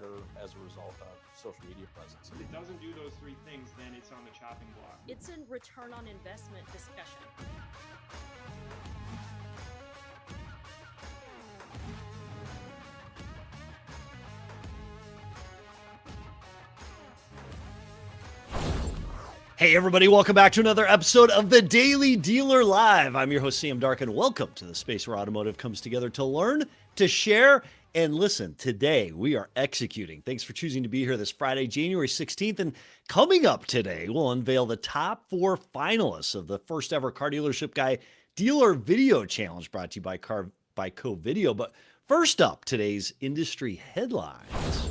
better as a result of social media presence. If it doesn't do those three things, then it's on the chopping block. It's a return on investment discussion. Hey everybody, welcome back to another episode of the Daily Dealer Live. I'm your host, Sam Dark, and welcome to the space where automotive comes together to learn, to share, and listen. Today, we are executing. Thanks for choosing to be here this Friday, January 16th. And coming up today, we'll unveil the top 4 finalists of the first ever Car Dealership Guy Dealer Video Challenge brought to you by Covideo. But first up, today's industry headlines.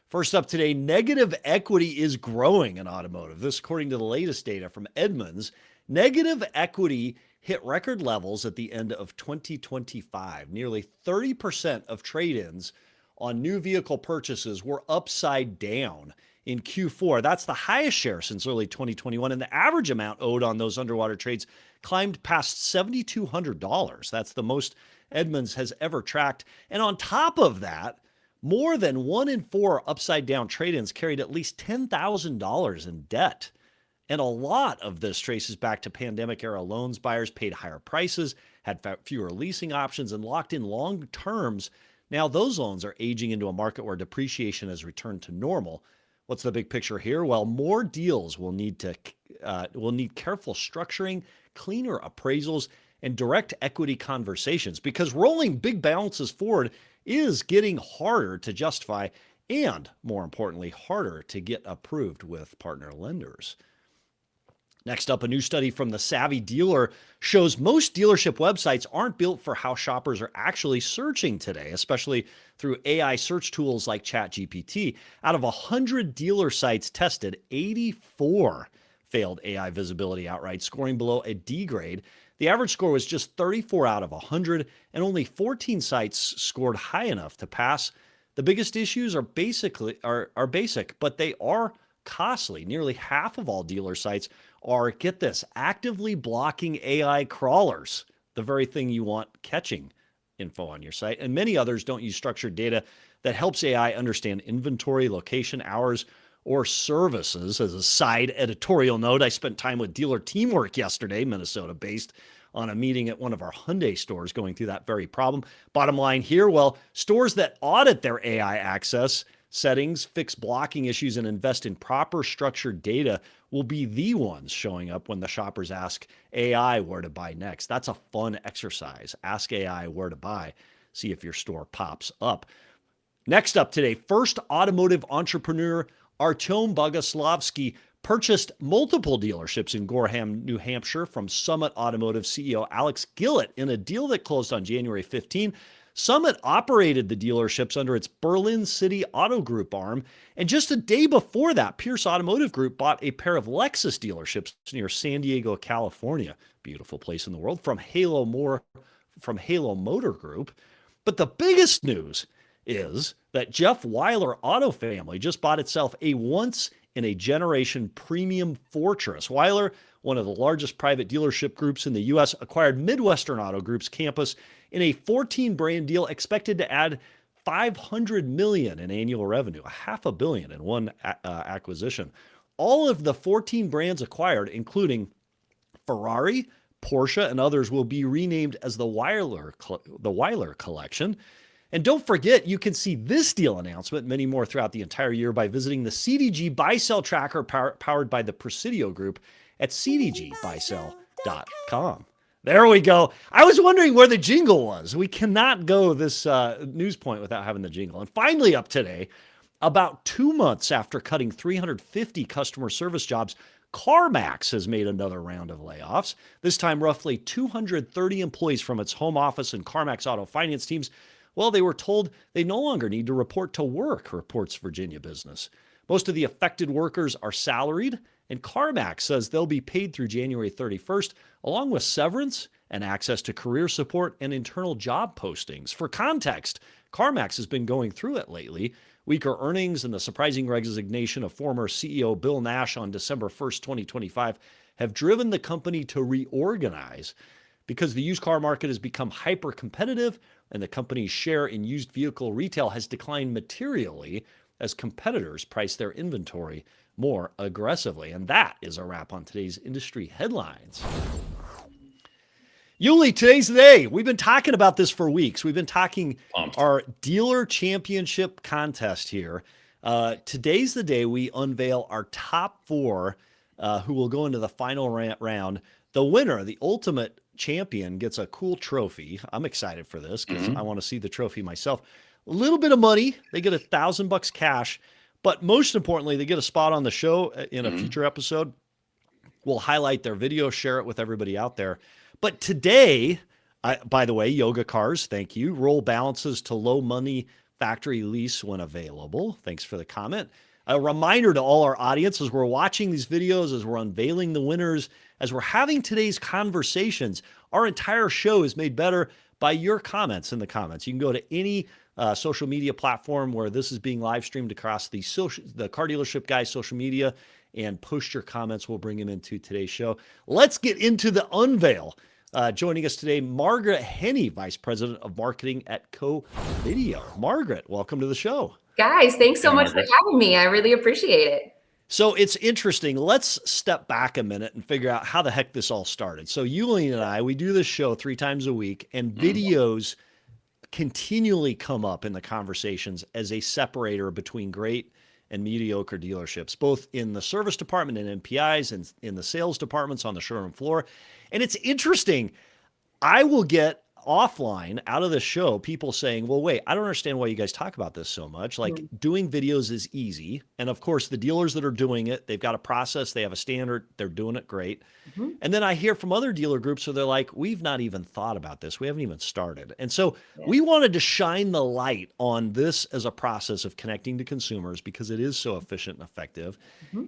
First up today, negative equity is growing in automotive. This, according to the latest data from Edmunds, negative equity hit record levels at the end of 2025. Nearly 30% of trade-ins on new vehicle purchases were upside down in Q4. That's the highest share since early 2021, and the average amount owed on those underwater trades climbed past $7,200. That's the most Edmunds has ever tracked. And on top of that, more than 1 in 4 upside-down trade-ins carried at least $10,000 in debt. And a lot of this traces back to pandemic-era loans. Buyers paid higher prices, had fewer leasing options, and locked in long terms. Now those loans are aging into a market where depreciation has returned to normal. What's the big picture here? Well, more deals will need careful structuring, cleaner appraisals, and direct equity conversations, because rolling big balances forward is getting harder to justify and, more importantly, harder to get approved with partner lenders. Next up, a new study from the Savvy Dealer shows most dealership websites aren't built for how shoppers are actually searching today, especially through AI search tools like ChatGPT. Out of 100 dealer sites tested, 84 failed AI visibility outright, scoring below a D grade. The average score was just 34 out of 100, and only 14 sites scored high enough to pass. The biggest issues are basic, but they are costly. Nearly half of all dealer sites are, get this, actively blocking AI crawlers, the very thing you want catching info on your site. And many others don't use structured data that helps AI understand inventory, location, hours, or services. As a side editorial note, I spent time with Dealer Teamwork yesterday, Minnesota-based, on a meeting at one of our Hyundai stores going through that very problem. Bottom line here, well, stores that audit their AI access settings, fix blocking issues, and invest in proper structured data will be the ones showing up when the shoppers ask AI where to buy next. That's a fun exercise. Ask AI where to buy. See if your store pops up. Next up today, first automotive entrepreneur Artem Bogoslavsky purchased multiple dealerships in Gorham, New Hampshire from Summit Automotive CEO Alex Gillett in a deal that closed on January 15. Summit operated the dealerships under its Berlin City Auto Group arm, and just a day before that, Pierce Automotive Group bought a pair of Lexus dealerships near San Diego, California. Beautiful place in the world, from Halo Motor Group. But the biggest news is that Jeff Weiler Auto Family just bought itself a once-in-a-generation premium fortress. Weiler, one of the largest private dealership groups in the U.S., acquired Midwestern Auto Group's campus in a 14-brand deal expected to add $500 million in annual revenue, $500 million in one acquisition. All of the 14 brands acquired, including Ferrari, Porsche, and others, will be renamed as the Weiler Collection. And don't forget, you can see this deal announcement and many more throughout the entire year by visiting the CDG buy-sell tracker powered by the Presidio Group at cdgbuysell.com. There we go. I was wondering where the jingle was. We cannot go this news point without having the jingle. And finally up today, about 2 months after cutting 350 customer service jobs, CarMax has made another round of layoffs. This time, roughly 230 employees from its home office and CarMax Auto Finance teams, well, they were told they no longer need to report to work, reports Virginia Business. Most of the affected workers are salaried, and CarMax says they'll be paid through January 31st, along with severance and access to career support and internal job postings. For context, CarMax has been going through it lately. Weaker earnings and the surprising resignation of former CEO Bill Nash on December 1st, 2025 have driven the company to reorganize. because the used car market has become hyper competitive and the company's share in used vehicle retail has declined materially as competitors price their inventory more aggressively. And that is a wrap on today's industry headlines. Yuli, today's the day. We've been talking about this for weeks. We've been talking our dealer championship contest here. Today's the day we unveil our top 4 who will go into the final round. The winner, the ultimate champion, gets a cool trophy. I'm excited for this because I want to see the trophy myself. A little bit of money. They get $1,000 cash, but most importantly, they get a spot on the show in a future episode. We'll highlight their video, share it with everybody out there. But today, by the way, Yoga Cars, thank you. Roll balances to low money factory lease when available. Thanks for the comment. A reminder to all our audience as we're watching these videos, as we're unveiling the winners, as we're having today's conversations, our entire show is made better by your comments in the comments. You can go to any social media platform where this is being live streamed across the Car Dealership Guys social media and post your comments. We'll bring them into today's show. Let's get into the unveil. Joining us today, Margaret Henney, Vice President of Marketing at Covideo. Margaret, welcome to the show. Guys, thanks so much for having me. I really appreciate it. So it's interesting. Let's step back a minute and figure out how the heck this all started. So Yuli and I, we do this show 3 times a week, and videos continually come up in the conversations as a separator between great and mediocre dealerships, both in the service department and NPIs and in the sales departments on the showroom floor. And it's interesting. I will get offline out of the show people saying, well, wait, I don't understand why you guys talk about this so much. Like doing videos is easy. And of course, the dealers that are doing it, they've got a process, they have a standard, they're doing it great. And then I hear from other dealer groups where they're like, we've not even thought about this. We haven't even started. And so we wanted to shine the light on this as a process of connecting to consumers because it is so efficient and effective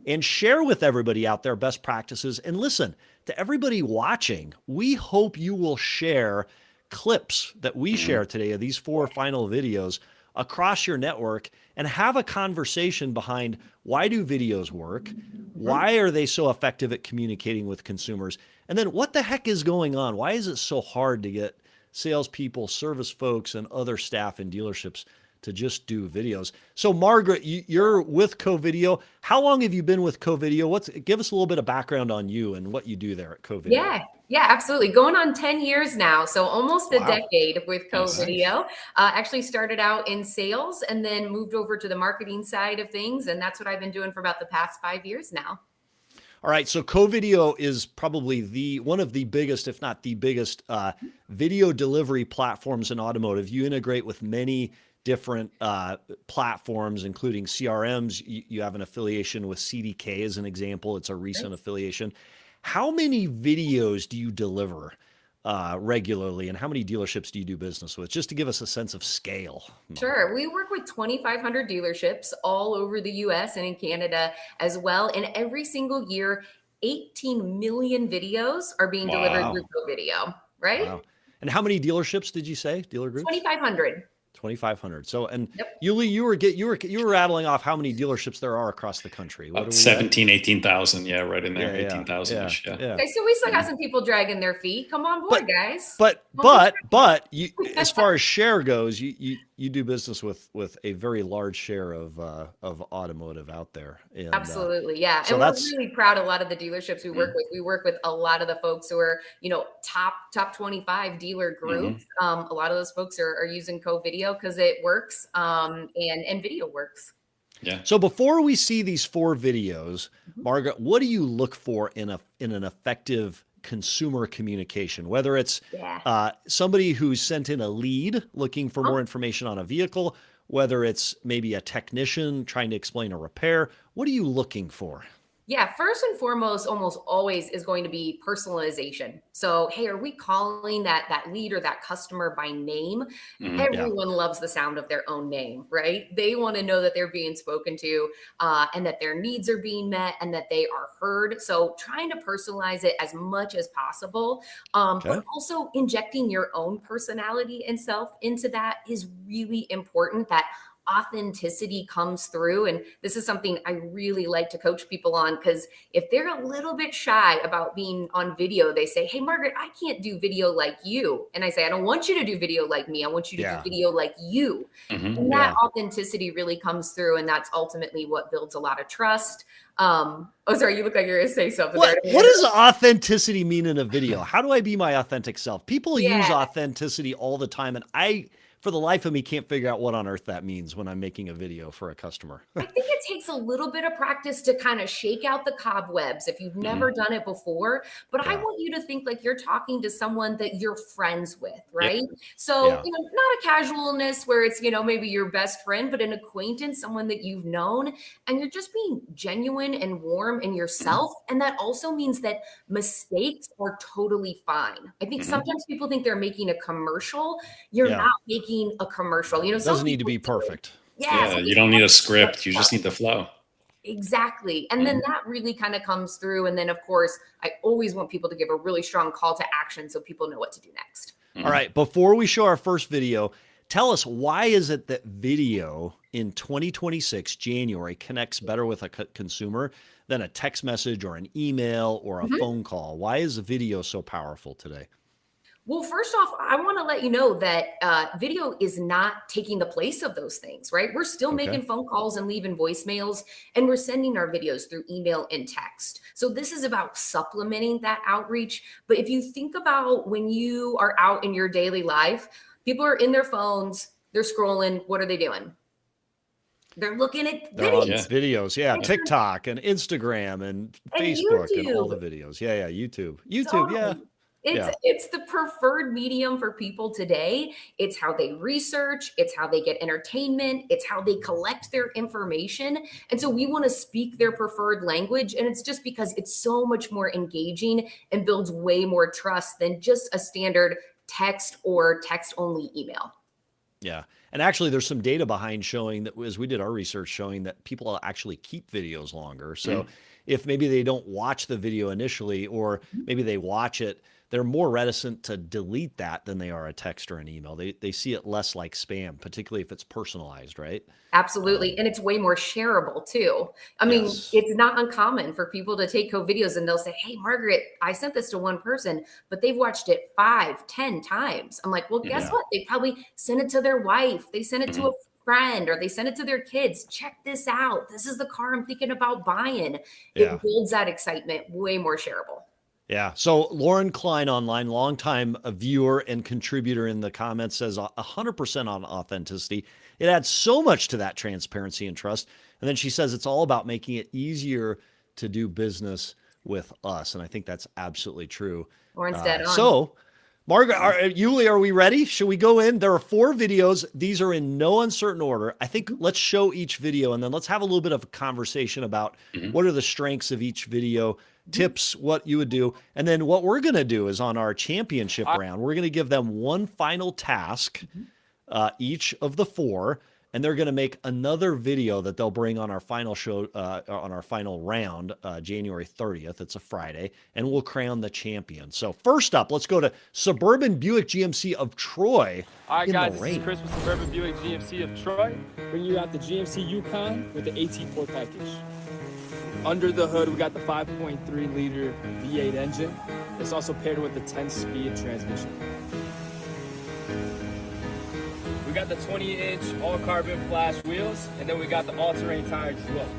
and share with everybody out there best practices. And listen, to everybody watching, we hope you will share clips that we share today of these 4 final videos across your network and have a conversation behind why do videos work? Why are they so effective at communicating with consumers? And then what the heck is going on? Why is it so hard to get salespeople, service folks, and other staff in dealerships to just do videos? So Margaret, you're with Covideo. How long have you been with Covideo? Give us a little bit of background on you and what you do there at Covideo. Yeah, absolutely. Going on 10 years now. So almost a decade with Covideo. Actually started out in sales and then moved over to the marketing side of things. And that's what I've been doing for about the past 5 years now. All right. So Covideo is probably one of the biggest, if not the biggest, video delivery platforms in automotive. You integrate with many different platforms, including CRMs. You have an affiliation with CDK as an example. It's a recent affiliation. How many videos do you deliver regularly, and how many dealerships do you do business with? Just to give us a sense of scale. Sure. We work with 2,500 dealerships all over the US and in Canada as well. And every single year, 18 million videos are being delivered through Covideo, right? Wow. And how many dealerships did you say, dealer groups? 2,500. 2,500. So, and Yuli, you were rattling off how many dealerships there are across the country. What 17, 18,000. Yeah, right in there. 18,000-ish. Yeah. Okay, so we still got some people dragging their feet. Come on board, guys. But you, as far as share goes, you do business with a very large share of automotive out there. And, absolutely, yeah. So and we're really proud of a lot of the dealerships we work with. We work with a lot of the folks who are, top 25 dealer groups. A lot of those folks are using Covideo because it works and video works. Yeah. So before we see these 4 videos, Margaret, what do you look for in an effective consumer communication, whether it's somebody who's sent in a lead looking for more information on a vehicle, whether it's maybe a technician trying to explain a repair? What are you looking for? Yeah, first and foremost, almost always is going to be personalization. So, hey, are we calling that lead or that customer by name? Everyone loves the sound of their own name, right? They want to know that they're being spoken to and that their needs are being met and that they are heard. So trying to personalize it as much as possible, but also injecting your own personality and self into that is really important. That authenticity comes through. And this is something I really like to coach people on, because if they're a little bit shy about being on video, they say, hey, Margaret, I can't do video like you. And I say, I don't want you to do video like me. I want you to do video like you. And that authenticity really comes through. And that's ultimately what builds a lot of trust. Oh, sorry, you look like you're going to say something. What does authenticity mean in a video? How do I be my authentic self? People use authenticity all the time, and I, for the life of me, can't figure out what on earth that means when I'm making a video for a customer. I think it takes a little bit of practice to kind of shake out the cobwebs if you've never done it before. But I want you to think like you're talking to someone that you're friends with, right? So, you know, not a casualness where it's, you know, maybe your best friend, but an acquaintance, someone that you've known, and you're just being genuine and warm in yourself. And that also means that mistakes are totally fine. I think sometimes people think they're making a commercial. You're not making a commercial. You know, it doesn't need to be perfect. Yeah, you don't need a script. You just need the flow. Exactly. And then that really kind of comes through. And then, of course, I always want people to give a really strong call to action so people know what to do next. All right. Before we show our first video, tell us, why is it that video in 2026 January connects better with a consumer than a text message or an email or a phone call? Why is video so powerful today? Well, first off, I want to let you know that video is not taking the place of those things, right? We're still making phone calls and leaving voicemails, and we're sending our videos through email and text. So this is about supplementing that outreach. But if you think about when you are out in your daily life, people are in their phones, they're scrolling. What are they doing? They're looking at videos. TikTok and Instagram and Facebook and all the videos. YouTube. Totally. It's the preferred medium for people today. It's how they research. It's how they get entertainment. It's how they collect their information. And so we want to speak their preferred language. And it's just because it's so much more engaging and builds way more trust than just a standard text or text-only email. Yeah. And actually, there's some data behind showing that, as we did our research, showing that people actually keep videos longer. So if maybe they don't watch the video initially, or maybe they watch it, they're more reticent to delete that than they are a text or an email. They see it less like spam, particularly if it's personalized, right? Absolutely. And it's way more shareable too. I mean, it's not uncommon for people to take videos and they'll say, hey, Margaret, I sent this to one person, but they've watched it 5, 10 times. I'm like, well, guess what? They probably sent it to their wife. They sent it to a friend, or they send it to their kids. Check this out. This is the car I'm thinking about buying. It builds that excitement, way more shareable. Yeah. So Lauren Klein online, longtime viewer and contributor in the comments, says 100% on authenticity. It adds so much to that transparency and trust. And then she says it's all about making it easier to do business with us. And I think that's absolutely true. Lauren's dead on. So Margaret, Yuli, are we ready? Should we go in? There are 4 videos. These are in no uncertain order. I think let's show each video, and then let's have a little bit of a conversation about what are the strengths of each video, tips, what you would do. And then what we're going to do is, on our championship round, we're going to give them one final task, each of the 4, and they're going to make another video that they'll bring on our final show, on our final round, January 30th. It's a Friday, and we'll crown the champion. So first up, let's go to Suburban Buick GMC of Troy. All right, guys, this is Chris with Suburban Buick GMC of Troy. Bring you out the GMC Yukon with the AT4 package. Under the hood, we got the 5.3 liter V8 engine. It's also paired with the 10-speed transmission. We got the 20-inch all-carbon flash wheels, and then we got the all-terrain tires as well.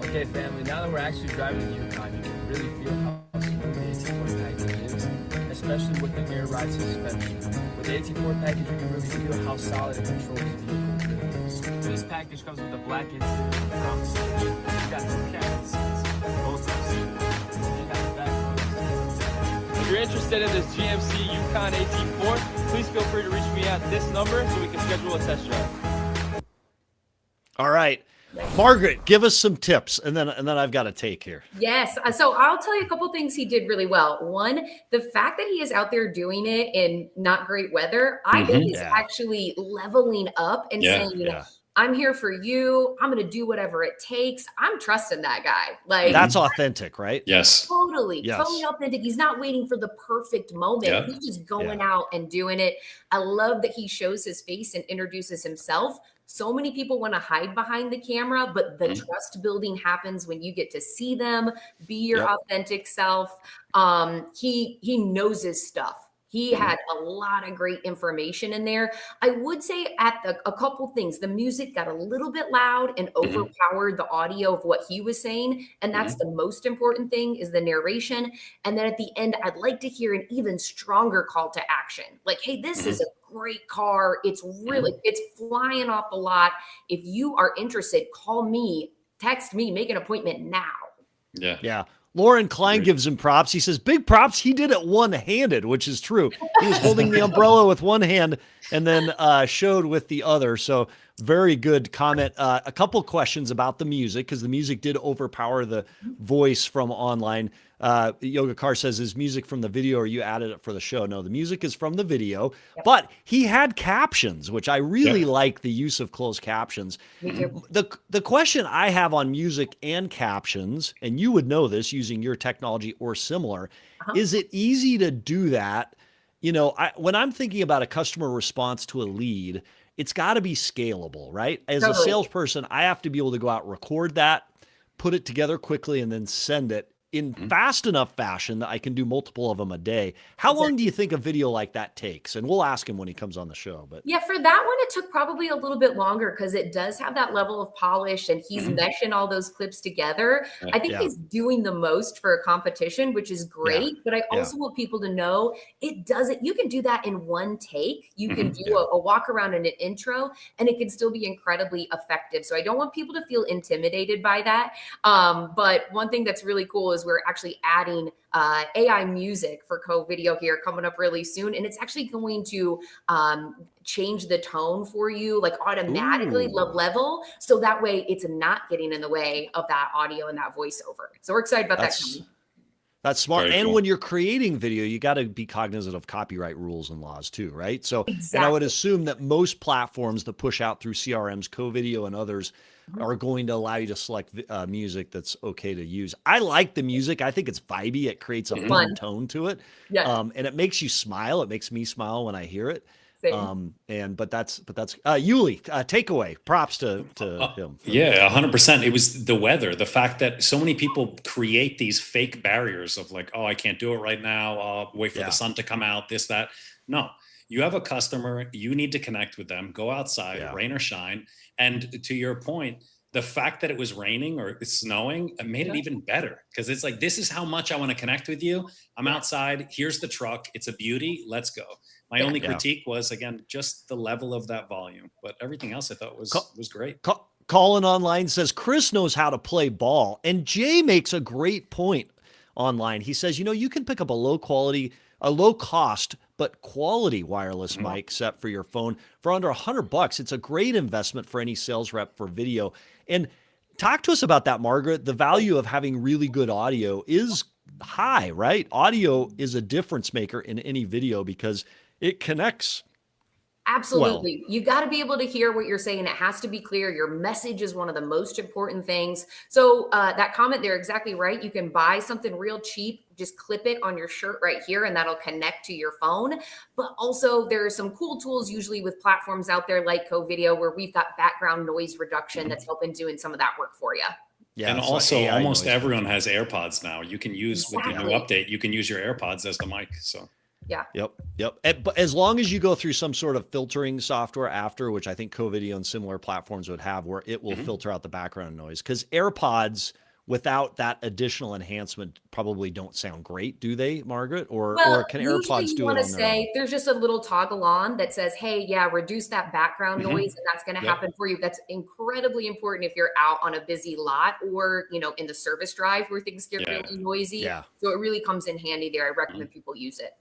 Okay, family, now that we're actually driving the Yukon, you can really feel how smooth the AT4 package is, especially with the air ride suspension. With the AT4 package, you can really feel how solid and controlled the vehicle really is. This package comes with the black interior front seat. You got the captain seats, both of seats. If you're interested in this GMC Yukon AT4, please feel free to reach me at this number so we can schedule a test drive. All right. Margaret, give us some tips, and then I've got a take here. Yes. So I'll tell you a couple things he did really well. One, the fact that he is out there doing it in not great weather, I think is actually leveling up and saying, I'm here for you. I'm going to do whatever it takes. I'm trusting that guy. Like, that's authentic, right? Yes. Totally Yes. authentic. He's not waiting for the perfect moment. Yeah. He's just going out and doing it. I love that he shows his face and introduces himself. So many people want to hide behind the camera, but the trust building happens when you get to see them, be your authentic self. He knows his stuff. He had a lot of great information in there. I would say a couple things. The music got a little bit loud and overpowered the audio of what he was saying. And that's the most important thing, is the narration. And then at the end, I'd like to hear an even stronger call to action. Like, hey, this is a great car. It's flying off the lot. If you are interested, call me, text me, make an appointment now. Yeah. Yeah. Lauren Klein gives him props. He says, big props. He did it one-handed, which is true. He was holding the umbrella with one hand and then showed with the other. So very good comment. A couple questions about the music, because the music did overpower the voice from online. Yoga Car says, is music from the video or you added it for the show? No, the music is from the video, but he had captions, which I really like the use of closed captions. The question I have on music and captions, and you would know this using your technology or similar, is it easy to do that? You know, when I'm thinking about a customer response to a lead, it's got to be scalable, right? As a salesperson, I have to be able to go out, record that, put it together quickly, and then send it in fast enough fashion that I can do multiple of them a day. How long do you think a video like that takes? And we'll ask him when he comes on the show. But yeah, for that one, it took probably a little bit longer because it does have that level of polish and he's meshing all those clips together. I think he's doing the most for a competition, which is great. But I also want people to know it doesn't, you can do that in one take. You can do a walk around and an intro, and it can still be incredibly effective. So I don't want people to feel intimidated by that. But one thing that's really cool is we're actually adding AI music for Covideo here coming up really soon. And it's actually going to change the tone for you, like automatically level. So that way it's not getting in the way of that audio and that voiceover. So we're excited about that coming. That's smart. Very and cool. when you're creating video, you got to be cognizant of copyright rules and laws too, right? So, Exactly. and I would assume that most platforms that push out through CRMs, Covideo and others are going to allow you to select music that's okay to use. I like the music. I think it's vibey. It creates a fun tone to it. Yeah. And it makes you smile. It makes me smile when I hear it. Same. But that's Yuli, takeaway, props to him. Yeah, 100%. It was the weather, the fact that so many people create these fake barriers of like, oh, I can't do it right now. I'll wait for the sun to come out, this, that. No, you have a customer, you need to connect with them, go outside, rain or shine. And to your point, the fact that it was raining or snowing, it made it even better, because it's like, this is how much I want to connect with you. I'm outside. Here's the truck. It's a beauty. Let's go. My only critique was, again, just the level of that volume, but everything else I thought was great. Colin online says Chris knows how to play ball, and Jay makes a great point online. He says, you know, you can pick up a low cost but quality wireless mic set for your phone for under $100. It's a great investment for any sales rep for video. And talk to us about that, Margaret. The value of having really good audio is high, right? Audio is a difference maker in any video because it connects. Absolutely. Well, You got to be able to hear what you're saying. It has to be clear. Your message is one of the most important things. So that comment there, exactly right. You can buy something real cheap, just clip it on your shirt right here, and that'll connect to your phone. But also there are some cool tools usually with platforms out there like Covideo, where we've got background noise reduction that's helping doing some of that work for you. yeah, And it's also like AI almost noise. everyone has AirPods now. You can use with the new update, you can use your AirPods as the mic. So Yeah. Yep. But as long as you go through some sort of filtering software after, which I think Covideo and similar platforms would have, where it will filter out the background noise, because AirPods without that additional enhancement probably don't sound great, do they, Margaret? Or can AirPods do it on their own? There's just a little toggle on that says, hey, reduce that background noise, and that's going to happen for you. That's incredibly important if you're out on a busy lot or, in the service drive where things get really noisy. Yeah. So it really comes in handy there. I recommend people use it.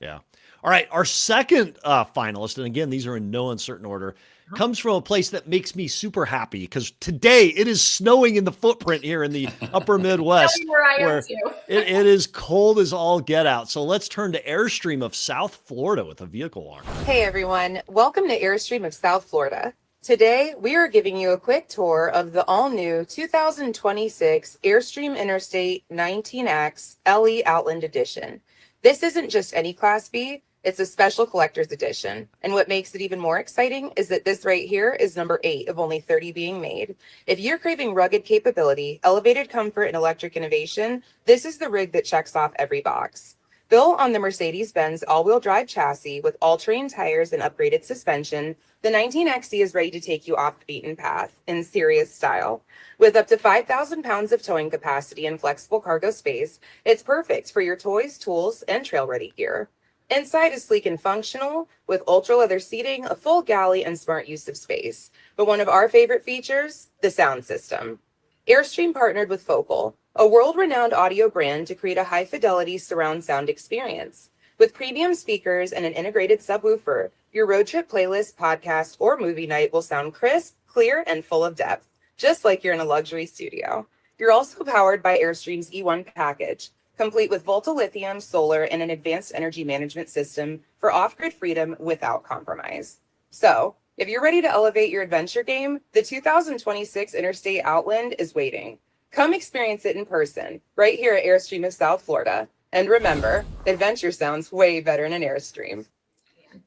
Yeah. All right. Our second finalist, and again, these are in no uncertain order, comes from a place that makes me super happy, because today it is snowing in the footprint here in the upper Midwest, where I am too. it is cold as all get out. So let's turn to Airstream of South Florida with a vehicle alarm. Hey everyone, welcome to Airstream of South Florida. Today, we are giving you a quick tour of the all-new 2026 Airstream Interstate 19X LE Outland Edition. This isn't just any Class B, it's a special collector's edition. And what makes it even more exciting is that this right here is number 8 of only 30 being made. If you're craving rugged capability, elevated comfort, and electric innovation, this is the rig that checks off every box. Built on the Mercedes-Benz all-wheel drive chassis with all-terrain tires and upgraded suspension, the 19XE is ready to take you off the beaten path in serious style. With up to 5,000 pounds of towing capacity and flexible cargo space, it's perfect for your toys, tools, and trail-ready gear. Inside is sleek and functional, with ultra-leather seating, a full galley, and smart use of space. But one of our favorite features, the sound system. Airstream partnered with Focal, a world-renowned audio brand, to create a high-fidelity surround sound experience. With premium speakers and an integrated subwoofer, your road trip playlist, podcast, or movie night will sound crisp, clear, and full of depth, just like you're in a luxury studio. You're also powered by Airstream's E1 package, complete with Volta lithium, solar, and an advanced energy management system for off-grid freedom without compromise. So, if you're ready to elevate your adventure game, the 2026 Interstate Outland is waiting. Come experience it in person, right here at Airstream of South Florida. And remember, adventure sounds way better in an Airstream.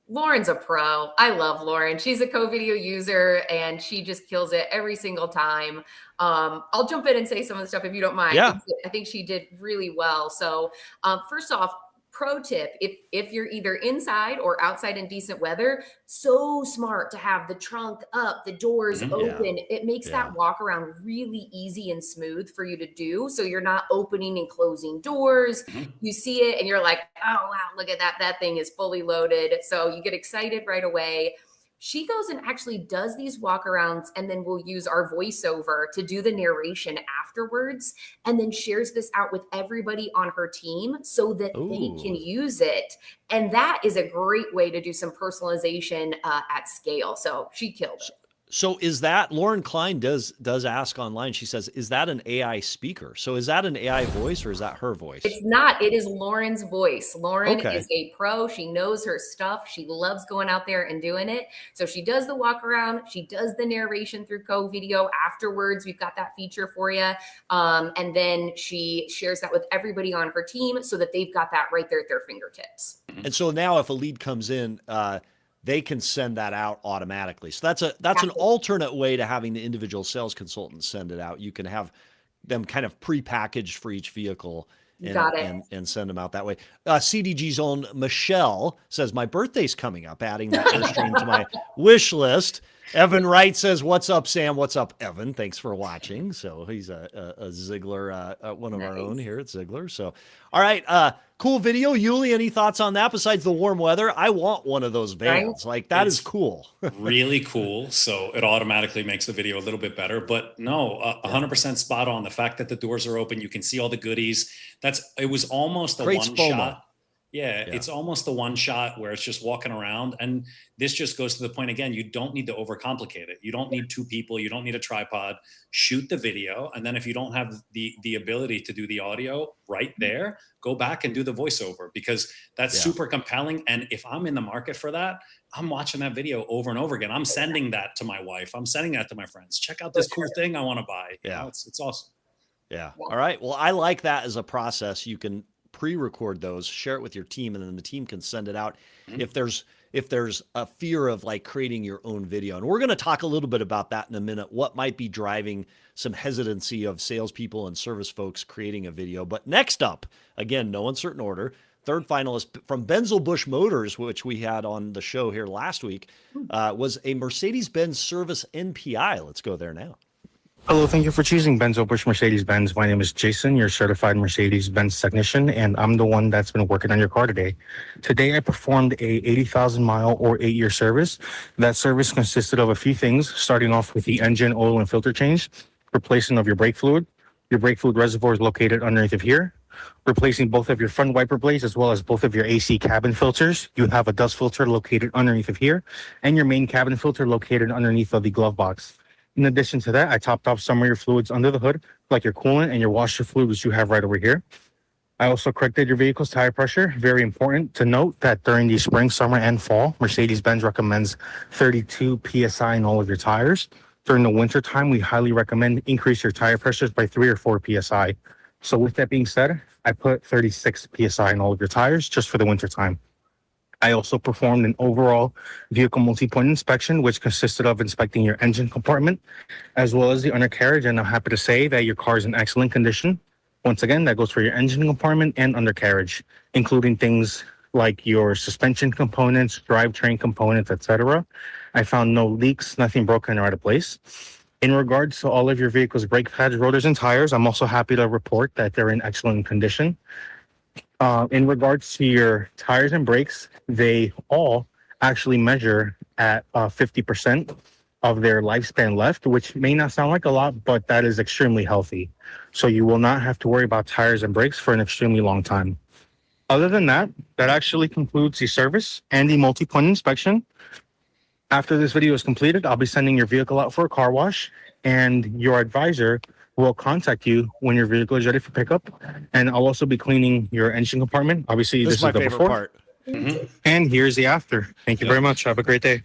Lauren's a pro. I love Lauren. She's a Covideo user and she just kills it every single time. I'll jump in and say some of the stuff if you don't mind. Yeah. I think she did really well. So first off, pro tip, if you're either inside or outside in decent weather, so smart to have the trunk up, the doors open. It makes that walk around really easy and smooth for you to do. So you're not opening and closing doors. You see it and you're like, oh, wow, look at that. That thing is fully loaded. So you get excited right away. She goes and actually does these walkarounds, and then we'll use our voiceover to do the narration afterwards, and then shares this out with everybody on her team so that they can use it. And that is a great way to do some personalization at scale. So she killed it. So is that, Lauren Klein does ask online, she says, is that an AI speaker? So is that an AI voice or is that her voice? It's not. It is Lauren's voice. Lauren is a pro. She knows her stuff. She loves going out there and doing it. So she does the walk around. She does the narration through Covideo. Afterwards, we've got that feature for you. And then she shares that with everybody on her team so that they've got that right there at their fingertips. And so now if a lead comes in, they can send that out automatically. So that's an alternate way to having the individual sales consultant send it out. You can have them kind of pre-packaged for each vehicle and send them out that way. CDG's own Michelle says, my birthday's coming up, adding that Airstream to my wish list. Evan Wright says, what's up, Sam? What's up, Evan? Thanks for watching. So he's a Ziegler, one of our own here at Ziegler. So, all right. Cool video. Yuli, any thoughts on that besides the warm weather? I want one of those vans. Like, that is cool. Really cool. So it automatically makes the video a little bit better. But no, 100% spot on. The fact that the doors are open, you can see all the goodies. It was almost a one shot. Yeah, it's almost the one shot where it's just walking around. And this just goes to the point again, you don't need to overcomplicate it. You don't need 2 people. You don't need a tripod. Shoot the video. And then if you don't have the ability to do the audio right there, go back and do the voiceover, because that's super compelling. And if I'm in the market for that, I'm watching that video over and over again. I'm sending that to my wife. I'm sending that to my friends. Check out this cool thing I want to buy. You know, it's awesome. Yeah. All right. Well, I like that as a process. You can pre-record those, share it with your team, and then the team can send it out if there's a fear of like creating your own video. And we're going to talk a little bit about that in a minute, what might be driving some hesitancy of salespeople and service folks creating a video. But next up, again, no uncertain order, third finalist from Benzel-Busch Motors, which we had on the show here last week, was a Mercedes-Benz Service NPI. Let's go there now. Hello, thank you for choosing Benzel-Busch Mercedes-Benz. My name is Jason, your certified Mercedes-Benz technician, and I'm the one that's been working on your car today. Today, I performed a 80,000 mile or 8-year service. That service consisted of a few things, starting off with the engine, oil, and filter change, replacement of your brake fluid. Your brake fluid reservoir is located underneath of here. Replacing both of your front wiper blades as well as both of your AC cabin filters. You have a dust filter located underneath of here, and your main cabin filter located underneath of the glove box. In addition to that, I topped off some of your fluids under the hood, like your coolant and your washer fluid, which you have right over here. I also corrected your vehicle's tire pressure. Very important to note that during the spring, summer, and fall, Mercedes-Benz recommends 32 PSI in all of your tires. During the winter time, we highly recommend increase your tire pressures by 3 or 4 PSI. So with that being said, I put 36 PSI in all of your tires just for the winter time. I also performed an overall vehicle multi-point inspection, which consisted of inspecting your engine compartment as well as the undercarriage. And I'm happy to say that your car is in excellent condition. Once again, that goes for your engine compartment and undercarriage, including things like your suspension components, drivetrain components, etc. I found no leaks, nothing broken or out of place. In regards to all of your vehicle's brake pads, rotors, and tires, I'm also happy to report that they're in excellent condition. In regards to your tires and brakes, they all actually measure at 50% of their lifespan left, which may not sound like a lot, but that is extremely healthy. So you will not have to worry about tires and brakes for an extremely long time. Other than that, that actually concludes the service and the multi-point inspection. After this video is completed, I'll be sending your vehicle out for a car wash, and your advisor will contact you when your vehicle is ready for pickup. And I'll also be cleaning your engine compartment. Obviously, This this is my is the favorite before. part. And here's the after. Thank you very much. Have a great day.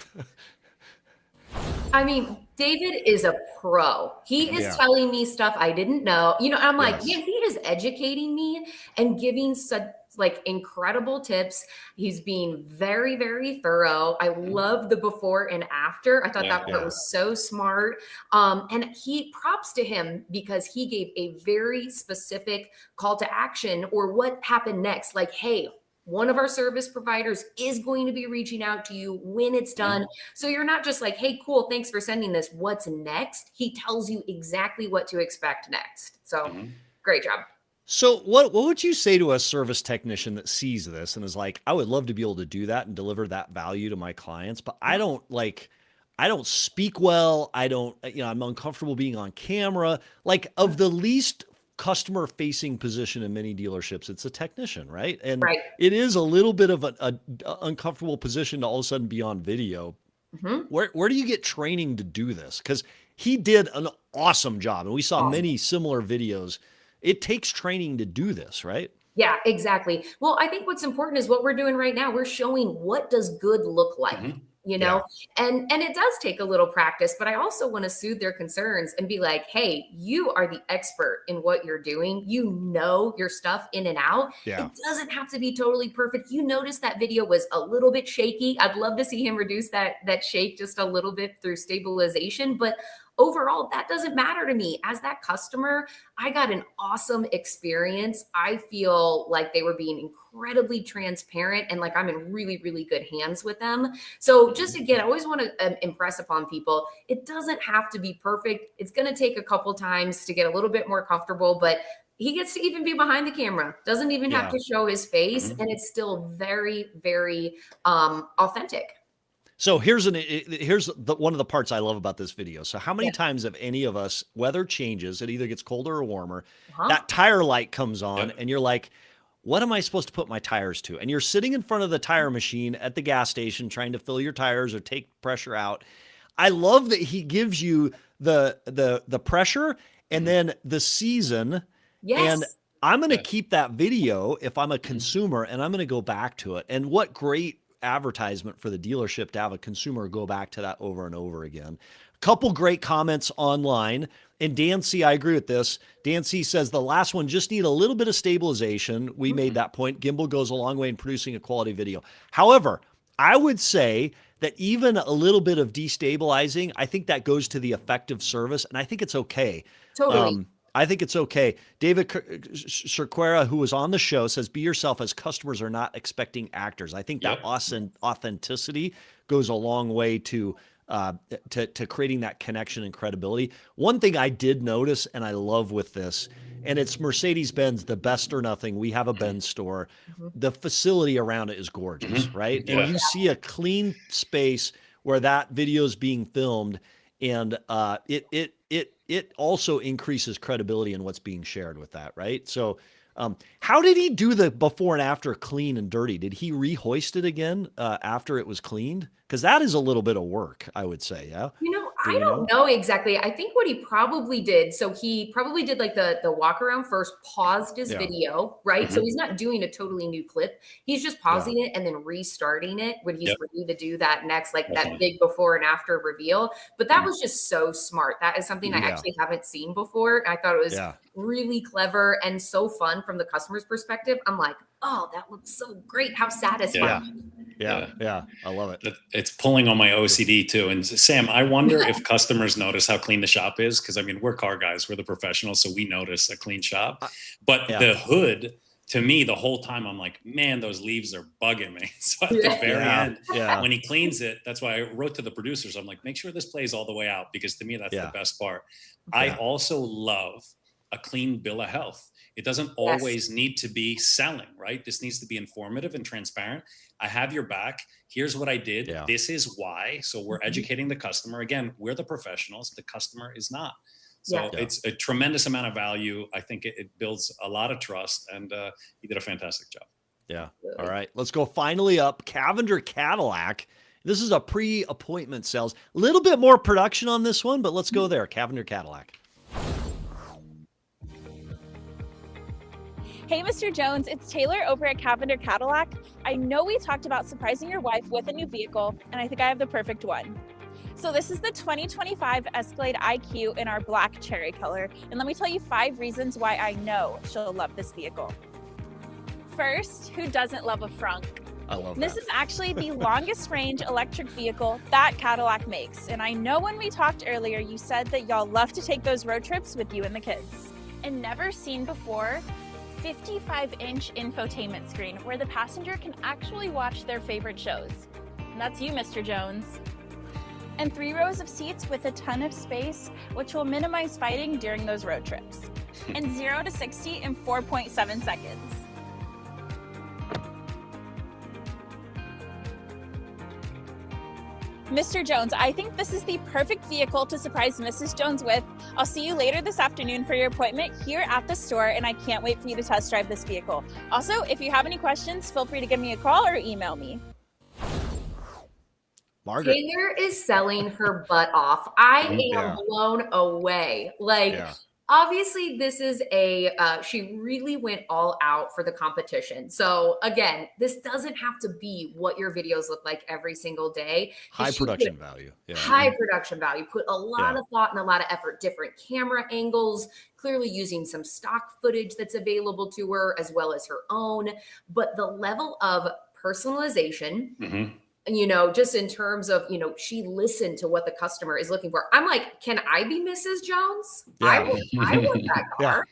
I mean, David is a pro. He is Yeah. telling me stuff I didn't know. You know, I'm like, Yes. man, he is educating me and giving such like incredible tips. He's being very, very thorough. I love the before and after. I thought that part was so smart. And he props to him because he gave a very specific call to action or what happened next. Like, hey, one of our service providers is going to be reaching out to you when it's done. So you're not just like, hey, cool, thanks for sending this. What's next? He tells you exactly what to expect next. So great job. So what would you say to a service technician that sees this and is like, I would love to be able to do that and deliver that value to my clients, but I don't speak well. I'm uncomfortable being on camera. Like, of the least customer facing position in many dealerships, it's a technician, right? And it is a little bit of an uncomfortable position to all of a sudden be on video. Where do you get training to do this? Because he did an awesome job, and we saw many similar videos. It takes training to do this, right? Yeah, exactly. Well, I think what's important is what we're doing right now. We're showing what does good look like, you know, and it does take a little practice, but I also want to soothe their concerns and be like, hey, you are the expert in what you're doing. You know your stuff in and out. It doesn't have to be totally perfect. You notice that video was a little bit shaky. I'd love to see him reduce that shake just a little bit through stabilization, but overall, that doesn't matter to me. As that customer, I got an awesome experience. I feel like they were being incredibly transparent and like I'm in really, really good hands with them. So just again, I always want to impress upon people, it doesn't have to be perfect. It's going to take a couple times to get a little bit more comfortable, but he gets to even be behind the camera, doesn't even have to show his face. And it's still very, very authentic. So here's one of the parts I love about this video. So how many times have any of us, weather changes, it either gets colder or warmer, that tire light comes on and you're like, what am I supposed to put my tires to? And you're sitting in front of the tire machine at the gas station trying to fill your tires or take pressure out. I love that he gives you the pressure and then the season. And I'm going to keep that video if I'm a consumer, and I'm going to go back to it. And what great advertisement for the dealership to have a consumer go back to that over and over again. A couple great comments online. And Dan C, I agree with this. Dan C says the last one just need a little bit of stabilization. We made that point. Gimbal goes a long way in producing a quality video. However, I would say that even a little bit of destabilizing, I think that goes to the effective service, and I think it's okay. Totally. I think it's okay. David Cerquera, who was on the show, says, be yourself, as customers are not expecting actors. I think that authenticity goes a long way to creating that connection and credibility. One thing I did notice, and I love with this, and it's Mercedes-Benz, the best or nothing. We have a Benz store. The facility around it is gorgeous, right? And you see a clean space where that video is being filmed, and it also increases credibility in what's being shared with that, right? So how did he do the before and after clean and dirty? Did he rehoist it again after it was cleaned? Because that is a little bit of work, I would say. Yeah. I don't know exactly. I think what he probably did, so he probably did like the walk around first, paused his video, right? So he's not doing a totally new clip. He's just pausing it and then restarting it when he's ready to do that next, like that big before and after reveal. But that was just so smart. That is something I actually haven't seen before. I thought it was really clever and so fun from the customer's perspective. I'm like, oh, that looks so great. How satisfying. Yeah. I love it. It's pulling on my OCD too. And Sam, I wonder if customers notice how clean the shop is. Cause I mean, we're car guys, we're the professionals. So we notice a clean shop, but the hood, to me, the whole time I'm like, man, those leaves are bugging me. So at the very end, when he cleans it, that's why I wrote to the producers. I'm like, make sure this plays all the way out, because to me, that's the best part. I also love a clean bill of health. It doesn't always need to be selling, right? This needs to be informative and transparent. I have your back. Here's what I did. This is why. So we're educating the customer. Again, we're the professionals. The customer is not. So it's a tremendous amount of value. I think it builds a lot of trust, and you did a fantastic job. Yeah. All right. Let's go finally up. Cavender Cadillac. This is a pre-appointment sales. A little bit more production on this one, but let's go there. Cavender Cadillac. Hey, Mr. Jones, it's Taylor over at Cavender Cadillac. I know we talked about surprising your wife with a new vehicle, and I think I have the perfect one. So this is the 2025 Escalade IQ in our black cherry color. And let me tell you 5 reasons why I know she'll love this vehicle. First, who doesn't love a frunk? I love This is actually the longest range electric vehicle that Cadillac makes. And I know when we talked earlier, you said that y'all love to take those road trips with you and the kids. And never seen before, 55-inch infotainment screen where the passenger can actually watch their favorite shows. And that's you, Mr. Jones. And 3 rows of seats with a ton of space, which will minimize fighting during those road trips. And 0 to 60 in 4.7 seconds. Mr. Jones, I think this is the perfect vehicle to surprise Mrs. Jones with. I'll see you later this afternoon for your appointment here at the store, and I can't wait for you to test drive this vehicle. Also, if you have any questions, feel free to give me a call or email me. Margaret. Taylor is selling her butt off. I am blown away. Obviously, this is she really went all out for the competition. So again, this doesn't have to be what your videos look like every single day. High production value. High production value. Put a lot of thought and a lot of effort, different camera angles, clearly using some stock footage that's available to her as well as her own. But the level of personalization, just in terms of, she listened to what the customer is looking for. I'm like, can I be Mrs. Jones? I want that car.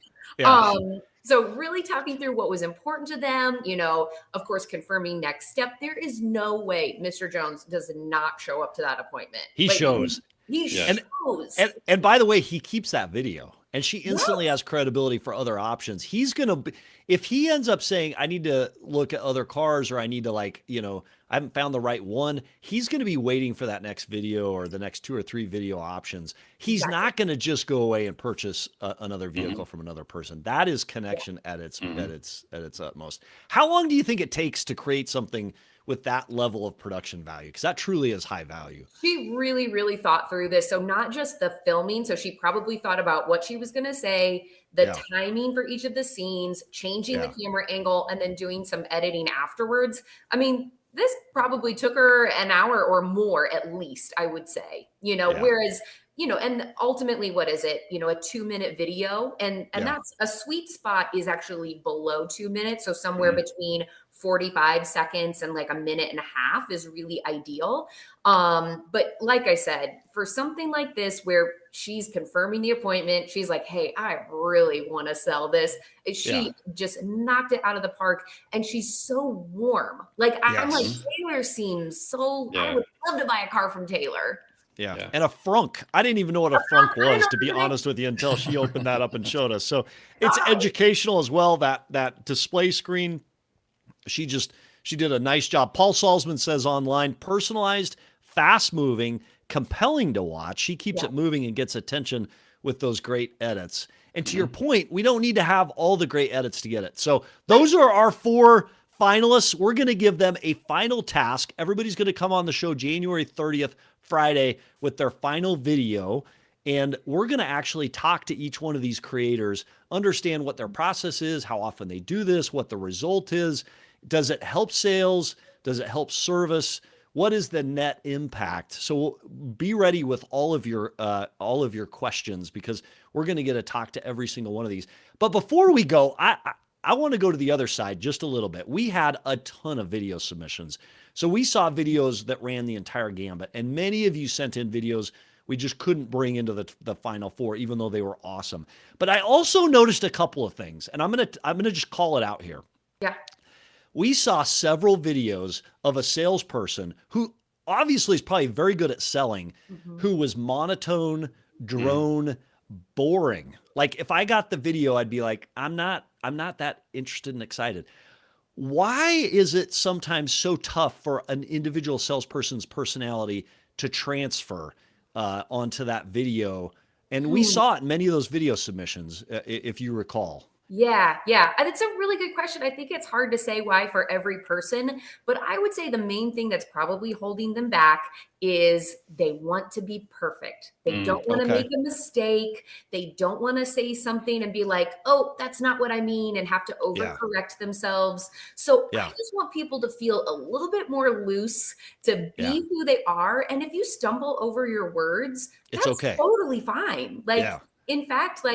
So really talking through what was important to them, of course, confirming next step. There is no way Mr. Jones does not show up to that appointment. He shows. He shows. And by the way, he keeps that video. And she instantly has credibility for other options. He's going to, if he ends up saying, I need to look at other cars, or I need to I haven't found the right one, he's going to be waiting for that next video or the next 2 or 3 video options. He's not going to just go away and purchase another vehicle from another person. That is connection at its utmost. How long do you think it takes to create something with that level of production value? Because that truly is high value. She really, really thought through this. So not just the filming. So she probably thought about what she was going to say, the timing for each of the scenes, changing the camera angle, and then doing some editing afterwards. I mean, this probably took her an hour or more, at least, I would say, whereas, and ultimately, what is it? A 2-minute video, and that's a sweet spot is actually below 2 minutes. So somewhere between 45 seconds and like a minute and a half is really ideal. But like I said, for something like this, where she's confirming the appointment, she's like, hey, I really want to sell this. She just knocked it out of the park, and she's so warm. I'm like, Taylor seems so, I would love to buy a car from Taylor. Yeah. And a frunk. I didn't even know what a frunk was, to be honest with you, until she opened that up and showed us. So it's educational as well. That display screen, she did a nice job. Paul Salzman says online, personalized, fast moving, compelling to watch. She keeps it moving and gets attention with those great edits. And to your point, we don't need to have all the great edits to get it. So those are our 4 finalists, we're going to give them a final task. Everybody's going to come on the show January 30th, Friday, with their final video. And we're going to actually talk to each one of these creators, understand what their process is, how often they do this, what the result is. Does it help sales? Does it help service? What is the net impact? So be ready with all of your questions, because we're going to get to talk to every single one of these. But before we go, I want to go to the other side just a little bit. We had a ton of video submissions. So we saw videos that ran the entire gambit, and many of you sent in videos we just couldn't bring into the final four, even though they were awesome. But I also noticed a couple of things, and I'm gonna just call it out here. Yeah. We saw several videos of a salesperson who obviously is probably very good at selling, who was monotone, drone, boring. Like if I got the video, I'd be like, I'm not that interested and excited. Why is it sometimes so tough for an individual salesperson's personality to transfer onto that video? And we saw it in many of those video submissions, if you recall. Yeah. And it's a really good question. I think it's hard to say why for every person, but I would say the main thing that's probably holding them back is they want to be perfect. They don't want to make a mistake. They don't want to say something and be like, oh, that's not what I mean, and have to overcorrect themselves. So I just want people to feel a little bit more loose, to be who they are. And if you stumble over your words, it's okay. Totally fine. In fact,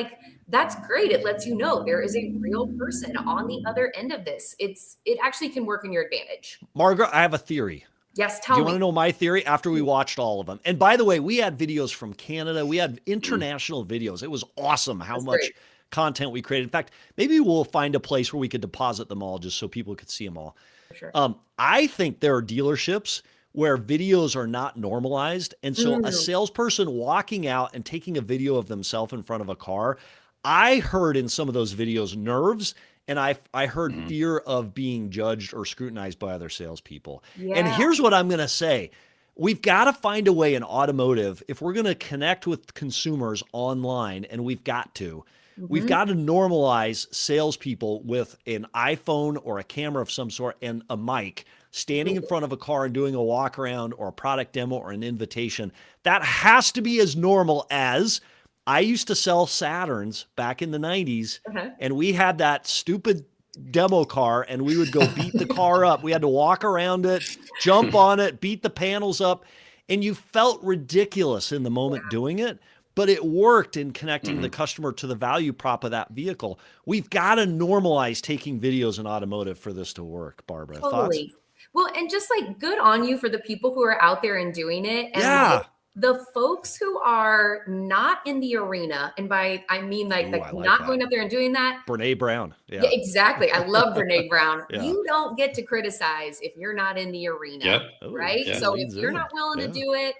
that's great. It lets you know there is a real person on the other end of this. It actually can work in your advantage. Margaret, I have a theory. Yes, tell me. Do you want to know my theory? After we watched all of them. And by the way, we had videos from Canada. We had international videos. It was awesome how much content we created. In fact, maybe we'll find a place where we could deposit them all just so people could see them all. For sure. I think there are dealerships where videos are not normalized. And so a salesperson walking out and taking a video of themselves in front of a car, I heard in some of those videos nerves, and I heard fear of being judged or scrutinized by other salespeople. Yeah. And here's what I'm going to say. We've got to find a way in automotive, if we're going to connect with consumers online, and we've got to normalize salespeople with an iPhone or a camera of some sort and a mic, standing in front of a car and doing a walk around or a product demo or an invitation. That has to be as normal as I used to sell Saturns back in the 90s, and we had that stupid demo car, and we would go beat the car up. We had to walk around it, jump on it, beat the panels up, and you felt ridiculous in the moment doing it, but it worked in connecting the customer to the value prop of that vehicle. We've got to normalize taking videos in automotive for this to work, Barbara. Totally. Thoughts? Well, and just good on you for the people who are out there and doing it. And the folks who are not in the arena, and I mean not going up there and doing that. Brene Brown. Yeah, exactly. I love Brene Brown. You don't get to criticize if you're not in the arena, right? So if you're not willing to do it,